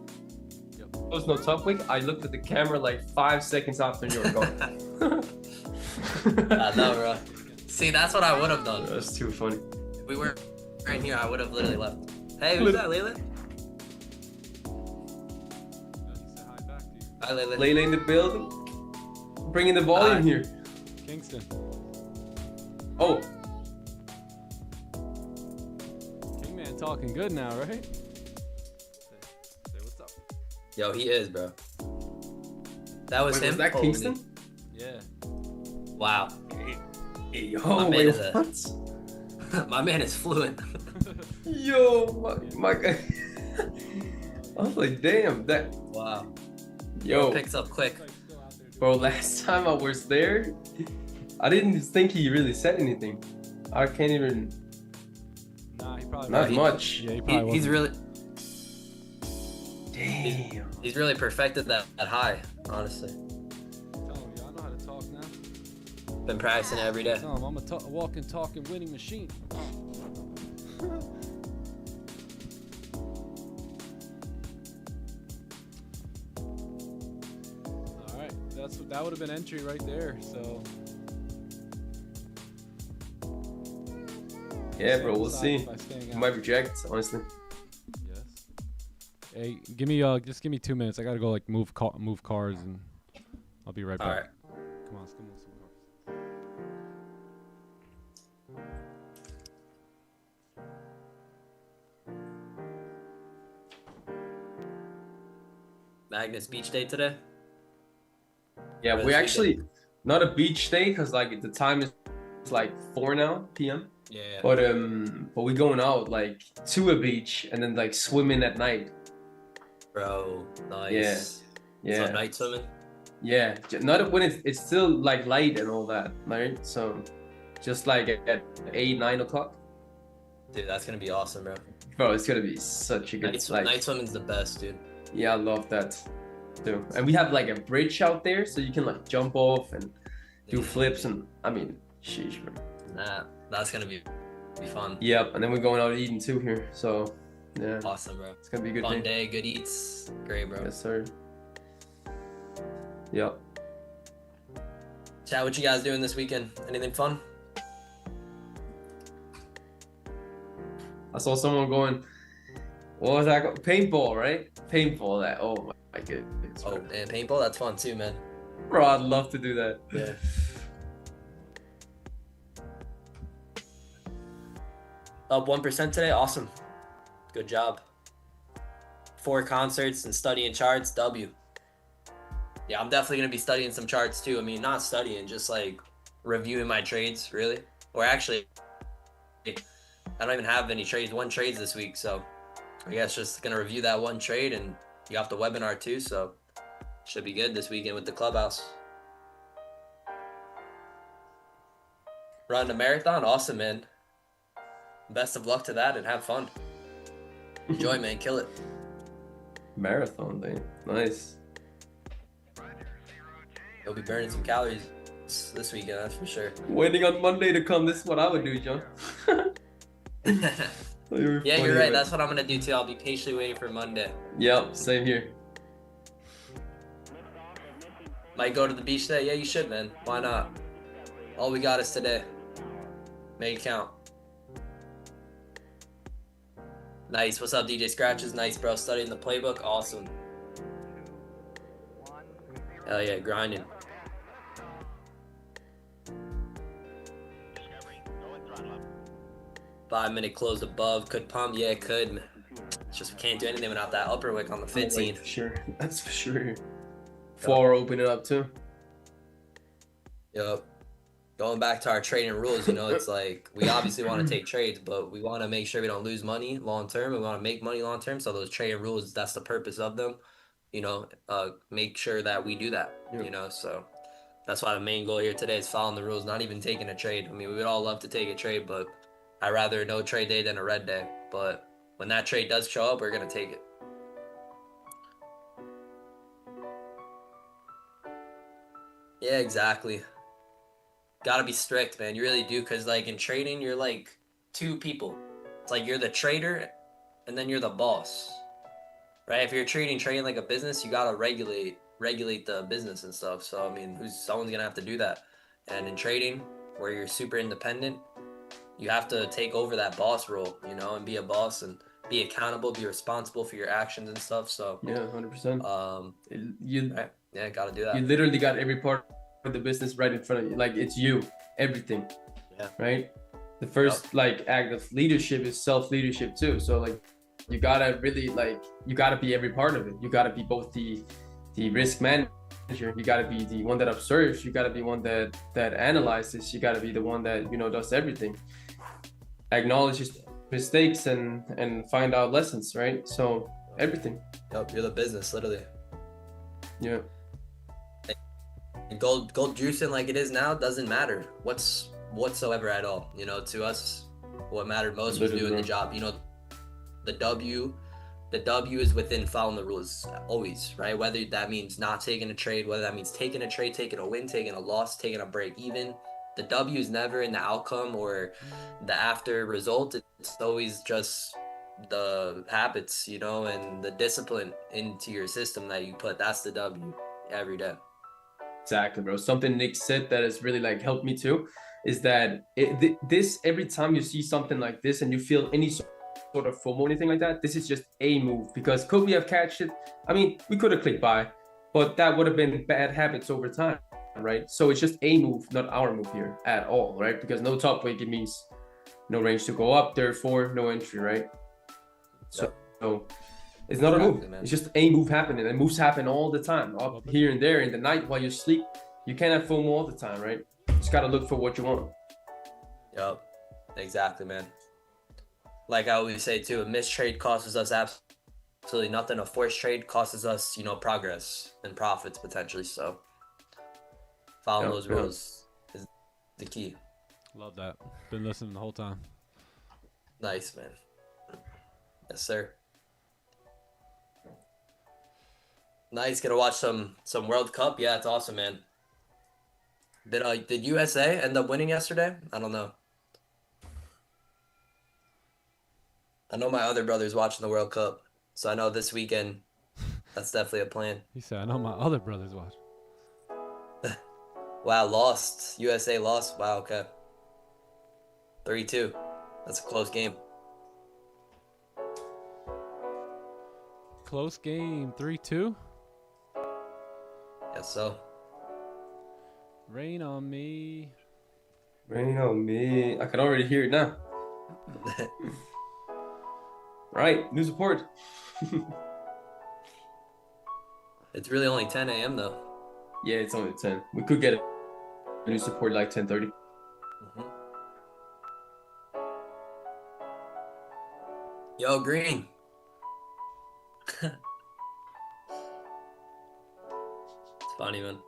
no topic. I looked at the camera like 5 seconds after you were gone. I know, bro. See, that's what I would have done. That's too funny. If we were right here, I would have literally left. Hey, who's that, Layla? Hi, Layla. Layla in the building. Bringing the volume here. Kingston. Oh. Kingman talking good now, right? Say what's up. Yo, he is, bro. That was him? Was that Kingston? Yeah. Wow. Hey, yo, My man wait, is what? My man is fluent. Yo, my guy. I was like, damn, that. Wow. Yo. Picks up quick. Bro, last time I was there, I didn't think he really said anything. I can't even. Nah, he probably Not wasn't. much. Yeah, he probably He's wasn't. really Damn. he's really perfected that high, honestly. Tell him, I know how to talk now. Been practicing it every day. Tell him I'm a walking, talking winning machine. All right, that would have been entry right there. So Yeah, bro, we'll see. by staying He out. might reject, honestly. Yes. Hey, just give me 2 minutes. I gotta go like move cars, and I'll be right back. All right. Come on, let's go move some cars. Magnus Beach Day today. Yeah, Or we this actually not a beach day because like the time is like 4 now p.m. Yeah. But we going out like to a beach and then like swimming at night. Bro, nice. Yeah. So night swimming. Yeah, not when it's still like light and all that, right? So just like at 8-9 o'clock. Dude, that's gonna be awesome, bro. Bro, it's gonna be such a good Night swimming's the best, dude. Yeah, I love that too. And we have like a bridge out there, so you can like jump off and do flips, and I mean, sheesh, bro. Nah, that's gonna be fun. Yep, and then we're going out eating too here, so yeah, Awesome, bro. it's gonna be a good Fun day. day, good eats. Great, bro. Yes, sir. Yep. Chat, what you guys doing this weekend? Anything fun? I saw someone going, what was that? Paintball, right? Paintball. That. Oh my goodness. Oh, and paintball, that's fun too, man. Bro, I'd love to do that. Yeah. Up 1% today, awesome. Good job. 4 concerts and studying charts, W. Yeah, I'm definitely gonna be studying some charts too. I mean, not studying, just like reviewing my trades, really. Or actually, I don't even have any trades. 1 trades this week, so I guess just gonna review that 1 trade, and you got the webinar too, so should be good this weekend with the clubhouse. Running a marathon, awesome, man. Best of luck to that, and have fun. Enjoy, man, kill it. Marathon day. Nice. You'll be burning some calories this weekend, that's for sure. Waiting on Monday to come. This is what I would do, John. Yeah, you're right. That's what I'm gonna do too. I'll be patiently waiting for Monday. Yep, same here. Might go to the beach today. Yeah, you should, man. Why not? All we got is today. Make it count. Nice. What's up, DJ Scratches? Nice, bro. Studying the playbook. Awesome. Hell yeah, grinding. Five-minute close above. Could pump. Yeah, it could. It's just we can't do anything without that upper wick on the 15. For sure. That's for sure. 4 open it up too. Yep. Going back to our trading rules, you know, it's like we obviously want to take trades, but we want to make sure we don't lose money long term. We want to make money long term. So those trading rules, that's the purpose of them. You know, make sure that we do that. Yep. You know, so that's why the main goal here today is following the rules, not even taking a trade. I mean, we would all love to take a trade, but I'd rather no trade day than a red day. But when that trade does show up, we're gonna take it. Yeah, exactly. Gotta be strict, man. You really do, because like in trading, you're like 2 people. It's like you're the trader and then you're the boss, right? If you're trading like a business, you gotta regulate the business and stuff. So I mean, someone's gonna have to do that. And in trading, where you're super independent, you have to take over that boss role, you know, and be a boss and be accountable, be responsible for your actions and stuff. So Yeah, 100%. You right? Yeah, gotta do that. you literally got every part of the business right in front of you. Like it's you, everything. Yeah. Right. The first like act of leadership is self-leadership too. So like you gotta really you gotta be every part of it. You gotta be both the risk manager. You gotta be the one that observes. You gotta be one that analyzes. You gotta be the one that does everything. Acknowledges mistakes and find out lessons. Right. So everything. Yep, you're the business, literally. Yeah. gold juicing like it is now doesn't matter whatsoever at all. You know, to us, what mattered most was doing the job. You know, the W is within following the rules always, right? Whether that means not taking a trade, whether that means taking a trade, taking a win, taking a loss, taking a break even. The W is never in the outcome or the after result. It's always just the habits, you know, and the discipline into your system that you put. That's the W every day. Exactly, bro. Something Nick said that has really like helped me too is that this every time you see something like this and you feel any sort of FOMO or anything like that, this is just a move. Because could we have catched it? I mean, we could have clicked buy, but that would have been bad habits over time, right? So it's just a move, not our move here at all, right? Because no top wake, it means no range to go up, therefore no entry, right? So it's not a move. Man. It's just a move happening, and moves happen all the time, up here and there in the night while you sleep. You can't have FOMO all the time, right? You just gotta look for what you want. Yep, exactly, man. Like I always say too, a missed trade costs us absolutely nothing. A forced trade costs us, you know, progress and profits potentially. So following those rules is the key. Love that. Been listening the whole time. Nice, man. Yes, sir. Nice. Gonna watch some World Cup. Yeah, it's awesome, man. Did USA end up winning yesterday? I don't know. I know my other brother's watching the World Cup, so I know this weekend that's definitely a plan. He said, I know my other brother's watching. Wow, lost. USA lost. Wow, okay. 3-2. That's a close game. Close game, 3-2? Yes, so. Rain on me. Rain on me. I can already hear it now. Right, new support. It's really only 10 a.m. though. Yeah, it's only 10. We could get a new support like 10:30. Mm-hmm. Yo, Green. It's funny, man.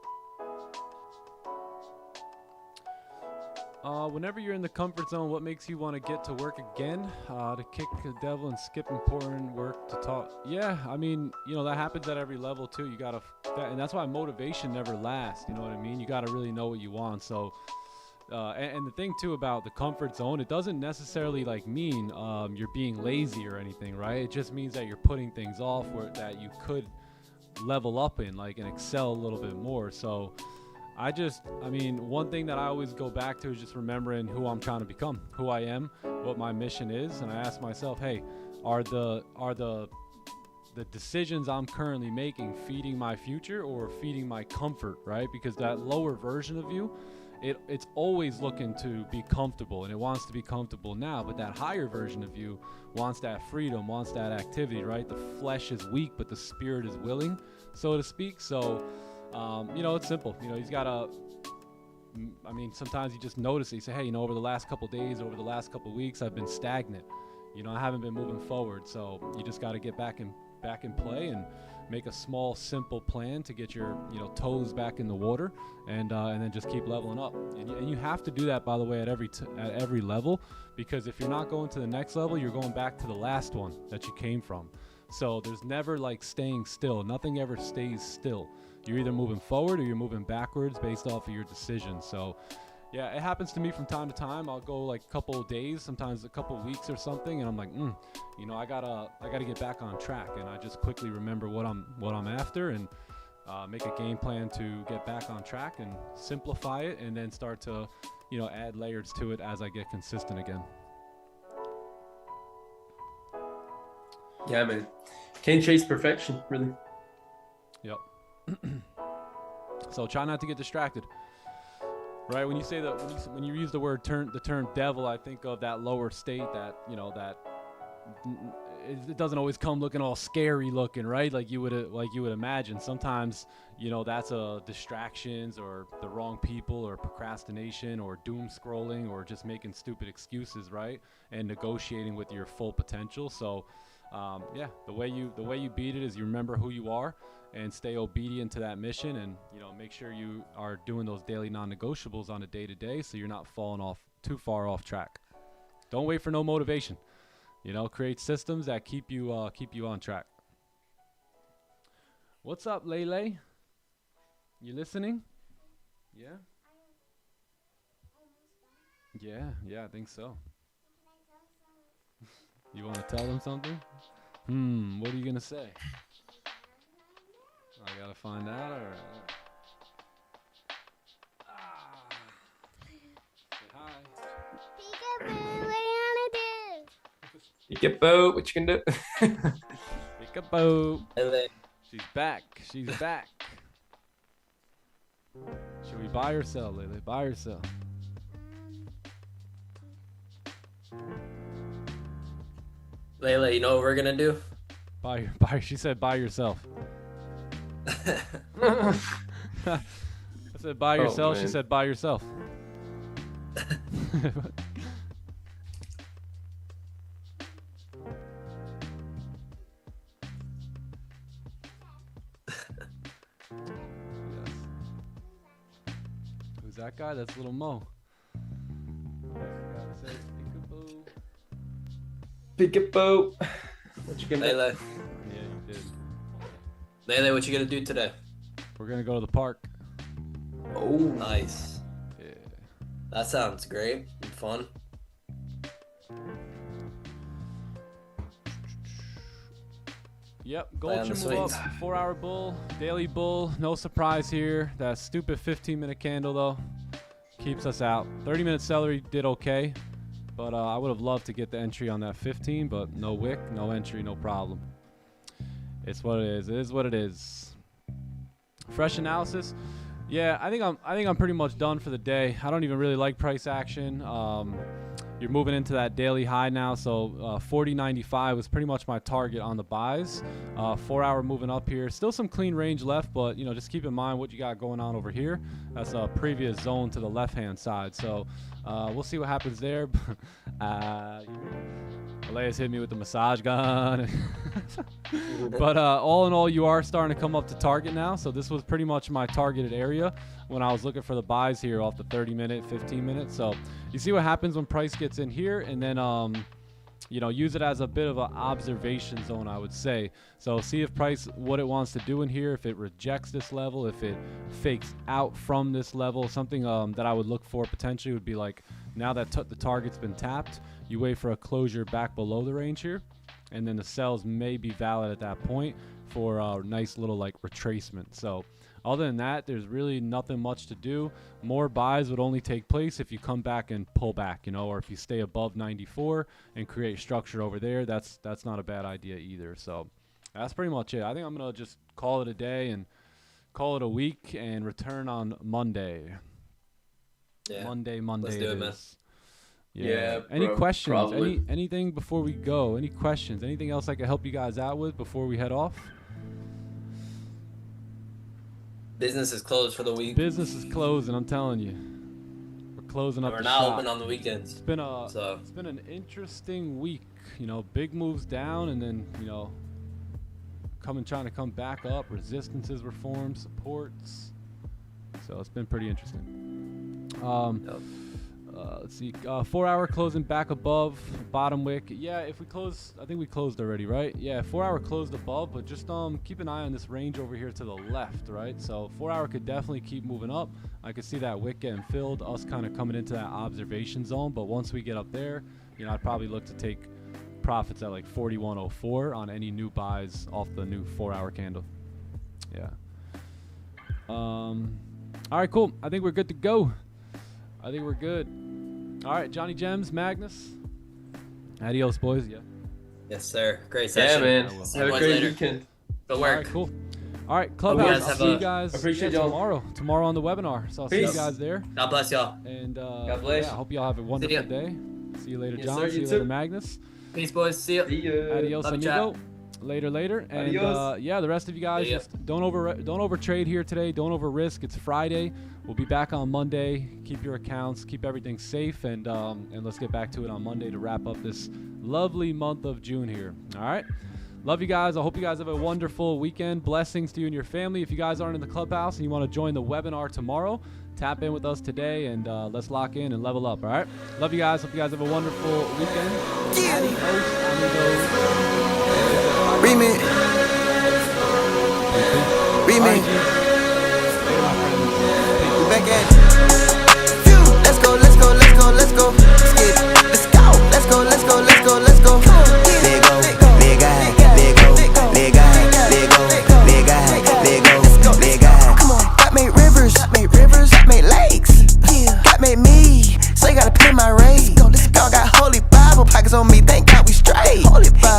Whenever you're in the comfort zone, what makes you want to get to work again? To kick the devil and skip important work to talk. Yeah, I mean, you know, that happens at every level too. You gotta, and that's why motivation never lasts. You know what I mean? You gotta really know what you want. So, and the thing too about the comfort zone, it doesn't necessarily like mean you're being lazy or anything, right? It just means that you're putting things off where that you could level up in, like, and excel a little bit more. So I mean, one thing that I always go back to is just remembering who I'm trying to become, who I am, what my mission is. And I ask myself, hey, are the decisions I'm currently making feeding my future or feeding my comfort, right? Because that lower version of you, it's always looking to be comfortable, and it wants to be comfortable now. But that higher version of you wants that freedom, wants that activity, right? The flesh is weak, but the spirit is willing, so to speak. So you know, it's simple. You know, he's got to, I mean, sometimes you just notice it. You say, hey, you know, over the last couple days, over the last couple weeks, I've been stagnant. You know, I haven't been moving forward. So you just got to get back in play and make a small, simple plan to get your, you know, toes back in the water, and then just keep leveling up. And you have to do that, by the way, at every level, because if you're not going to the next level, you're going back to the last one that you came from. So there's never like staying still. Nothing ever stays still. You're either moving forward or you're moving backwards based off of your decisions. So yeah, it happens to me from time to time. I'll go like a couple of days, sometimes a couple of weeks or something, and I'm like, you know, I gotta get back on track. And I just quickly remember what I'm after, and make a game plan to get back on track and simplify it, and then start to, you know, add layers to it as I get consistent again. Yeah, man. Can't chase perfection, really. Yep. So try not to get distracted. Right, when you say that, when you use the term devil, I think of that lower state that, you know, that it doesn't always come looking all scary looking, right? Like you would imagine. Sometimes, you know, that's distractions or the wrong people or procrastination or doom scrolling or just making stupid excuses, right? And negotiating with your full potential. So, yeah, the way you beat it is you remember who you are, and stay obedient to that mission, and make sure you are doing those daily non-negotiables on a day-to-day, so you're not falling off too far off track. Don't wait for no motivation. Create systems that keep you on track. What's up, Lele? You listening? Yeah. Yeah, I think so. You want to tell them something? What are you gonna say? I gotta find out. Or say hi. Peekaboo, what you gonna do? Peekaboo. Hello. She's back. Should we buy or sell, Lele? Buy or sell? Layla, you know what we're gonna do? Buy. She said buy yourself. I said buy yourself. She said buy yourself. Who's that guy? That's Little Mo. Peekaboo. What you gonna do? Layla. Yeah, you did. Layla, what you gonna do today? We're gonna go to the park. Oh, nice. Yeah. That sounds great and fun. Yep, gold should move up. 4-hour bull, daily bull. No surprise here. That stupid 15-minute candle though keeps us out. 30-minute celery did okay, but I would have loved to get the entry on that 15, but no wick, no entry, no problem. It's what it is. It is what it is. Fresh analysis. Yeah, I think I'm pretty much done for the day. I don't even really like price action. You're moving into that daily high now, so 40.95 was pretty much my target on the buys. 4-hour moving up here. Still some clean range left, but just keep in mind what you got going on over here. That's a previous zone to the left-hand side. So we'll see what happens there. Elias hit me with the massage gun. But all in all, you are starting to come up to target now. So this was pretty much my targeted area when I was looking for the buys here off the 30-minute, 15-minute. So you see what happens when price gets in here, and then use it as a bit of an observation zone, I would say. So see if price, what it wants to do in here, if it rejects this level, if it fakes out from this level. Something that I would look for potentially would be like, now that the target's been tapped, you wait for a closure back below the range here, and then the sells may be valid at that point for a nice little like retracement. So other than that, there's really nothing much to do. More buys would only take place if you come back and pull back, or if you stay above 94 and create structure over there. That's not a bad idea either. So that's pretty much it. I think I'm gonna just call it a day and call it a week and return on Monday. Yeah. Monday. Let's do it, man. Yeah. Any questions? Anything before we go? Any questions? Anything else I can help you guys out with before we head off? Business is closed for the week. Business is closing, I'm telling you. We're closing up. We're the not shop. open on the weekends. It's been an interesting week. Big moves down, and then trying to come back up. Resistances were formed, supports. So it's been pretty interesting. Let's see. 4-hour closing back above bottom wick. Yeah, if we close, I think we closed already, right? Yeah, 4-hour closed above, but just keep an eye on this range over here to the left, right? So 4-hour could definitely keep moving up. I could see that wick getting filled, us kind of coming into that observation zone. But once we get up there, I'd probably look to take profits at like 41.04 on any new buys off the new 4-hour candle. Yeah. All right, cool. I think we're good to go. I think we're good. All right, Johnny Gems, Magnus. Adios, boys. Yeah. Yes, sir. Great session. Yeah, man. Have a great weekend. Good work. All right, cool. All right, Clubhouse. I'll see you guys appreciate y'all tomorrow on the webinar. So I'll see you guys there. God bless y'all. And God bless. Yeah, I hope y'all have a wonderful day. See you later, Yes, John. sir, See you you later, too. Magnus. Peace, boys. See ya. Adios, Love you, amigo. Later. And Adios. yeah, the rest of you guys, Yeah. just don't over trade here today. Don't over risk. It's Friday. We'll be back on Monday. Keep your accounts. Keep everything safe. And let's get back to it on Monday to wrap up this lovely month of June here. All right. love you guys. I hope you guys have a wonderful weekend. Blessings to you and your family. If you guys aren't in the clubhouse and you want to join the webinar tomorrow, tap in with us today and let's lock in and level up. All right. Love you guys. Hope you guys have a wonderful weekend. Remix. Remix. Back at it. Let's go, let's go, let's go, let's go. Let's get it. Let's go. Let's go, let's go, let's go, let's go. Let go, let guy, let go, let guy, let go, let guy, let go, let guy. Come on, God made rivers, God made lakes. God made me, so you gotta pay my rate. God got holy Bible pockets on me, thank God we straight.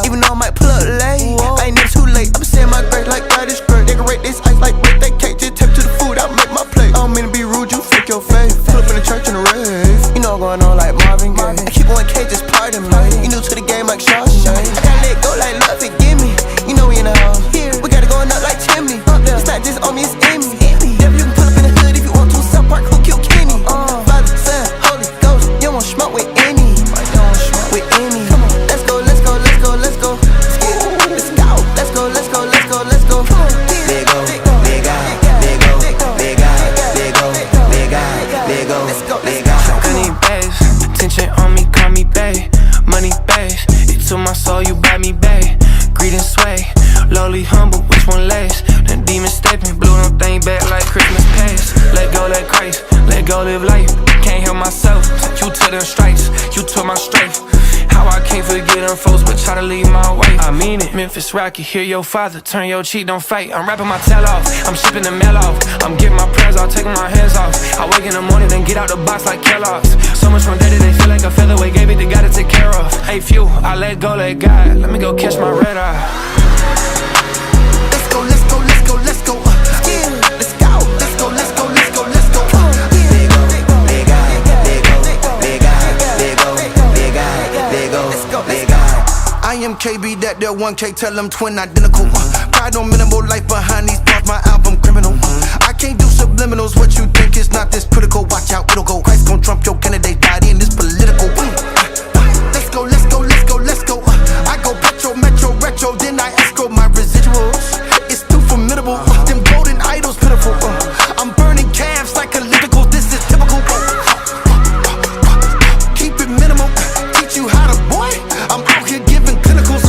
Even though I might pull up late, I ain't never too late. I'm saying my grace like God is great. Decorate this ice like birthday cake, just tap to the food, I'll make my plate. I don't mean to be rude, you fake your face. Pull up in the church in the rave. You know what's going on like Marvin Gaye. I keep going K, just pardon me. You new to the game like Shawshank. I gotta let go like love, forgive me. You know we in the house. We gotta go up like chimney. It's not just on me, it's in me. Devil, you can pull up in the hood if you want to. South Park, who killed Kenny? Father, Son, Holy Ghost. You won't smoke with any. With any. Come on, let's go, let's go, let's go, let's go. Let's go, let's go, let's go, let's go, let's go. Let go, let God, let go, let God, let go, let God, let go, let God. I need bass, attention on me, call me bae. Money bass, it took my soul, you buy me bae. Greed and sway, lowly, humble, which one lasts? The demon stepping, blew them thing back like Christmas past. Let go, let Christ, let go, live life. Can't help myself, you took them stripes, you took my strength. How I can't forget them folks, but try to leave my way. I mean it, Memphis Rocky, hear your father, turn your cheek, don't fight. I'm rapping my tail off, I'm shipping the mail off. I'm getting my prayers off, taking my hands off. I wake in the morning and get out the box like Kellogg's. So much from day to day, feel like a featherweight, gave it to God to take care of. Hey, few, I let go, let God, let me go catch my red eye. Let's go, let's go, let's go, let's go. Let's go, let's go, let's go, let's go, let's go. Let go, let God, let go, let God, let go, let God, let go, let God. I am KB, that there 1K, tell them twin identical. Pride on minimal life behind these bars, my album criminal. I can't do subliminals, what you think is not this critical. Watch out, it'll go. Christ gon' trump your candidate body in this political. Let's go, let's go, let's go, let's go. I go petro, metro, retro, then I escrow my residuals. It's too formidable, them golden idols pitiful. I'm burning calves like Olympical, this is typical. Keep it minimal, teach you how to boy. I'm out here giving clinicals.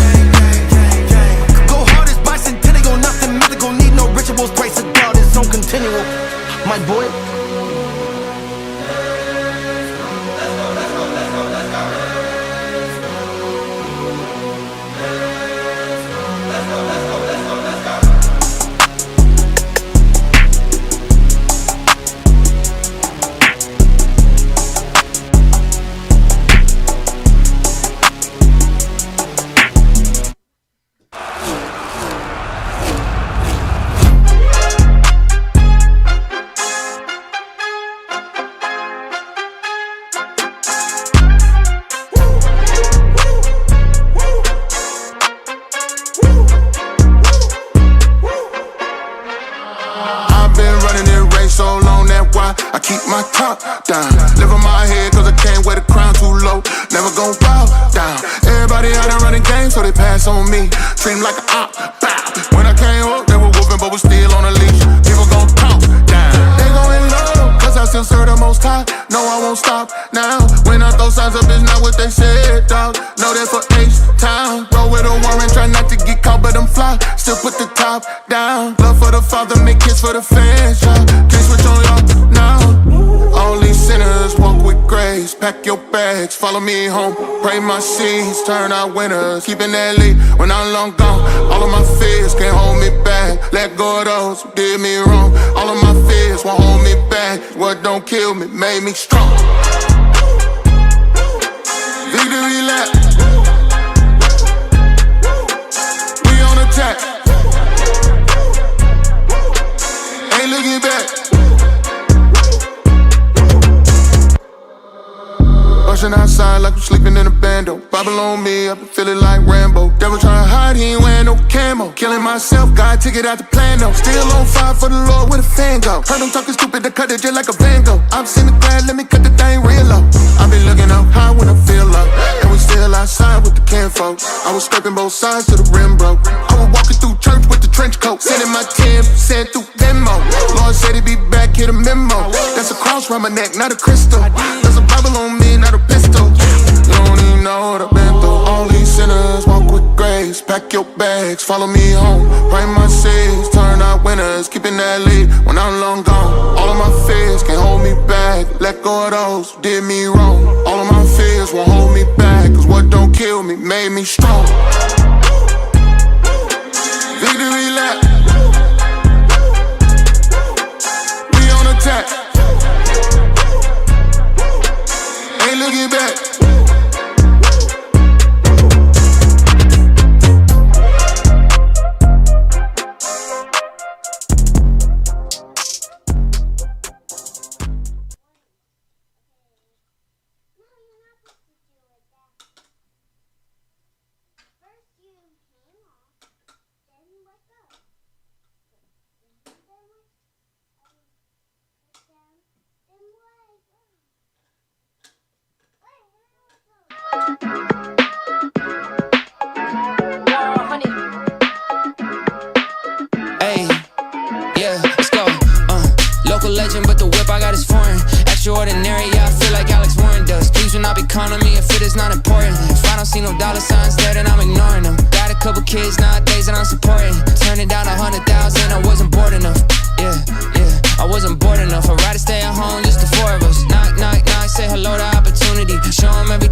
Go hard as bicentennial, nothing mythical, need no rituals. Grace of God is on continual, my boy. My top down, live on my head cause I can't wear the crown too low. Never gon' bow down. Everybody out there running games, so they pass on me. Treat 'em like a op, bow. When I came up, they were whooping, but was still on a leash. People gon' talk down. They going low, cause I still serve the most high. No, I won't stop now. When I throw signs up, it's not what they said, dog. No, that's for H-Town. Roll with a warrant, try not to get caught, but I'm fly. Still put the top down. Love for the father, make kids for the fans, child. Can't switch on y'all now. Only sinners walk with grace. Pack your bags, follow me home. Pray my seeds, turn out winners. Keeping that lead when I'm long gone. All of my fears can't hold me back. Let go of those who did me wrong. All of my fears won't hold me back. What don't kill me made me strong. Victory lap. We on attack. Ain't looking back. Rushing outside like I'm sleeping in a bando. Bible on me, I've been feeling like Rambo. Devil trying to hide, he ain't wearing no camo. Killing myself, God took it out the plan though. Still on fire for the Lord, where the fan go? Heard them talking stupid, to cut it just like a Van Gogh. I've seen the glass, let me cut the thing real low. I've been looking up high when I feel low. And we still outside with the can quotes. I was scraping both sides to the rim, bro. I was walking through church with the trench coat, sending my 10% through Venmo. Lord said he'd be back, hit a memo. That's a cross round my neck, not a crystal. There's a Bible on me, not a pistol. You don't even know what I've been through. All these sinners walk with grace. Pack your bags, follow me home. Write my sins, turn out winners. Keeping that lead when I'm long gone. All of my fears can't hold me back. Let go of those who did me wrong. All of my fears won't hold me back. Cause what don't kill me made me strong. Victory lap. We on attack. Ain't looking back. Hey, yeah, let's go. Local legend, but the whip I got is foreign. Extraordinary, yeah, I feel like Alex Warren does. Please will not be calling me if it is not important. If I don't see no dollar signs there, then I'm ignoring them. Got a couple kids nowadays that I'm supporting. Turning down 100,000, I wasn't bored enough. Yeah, I wasn't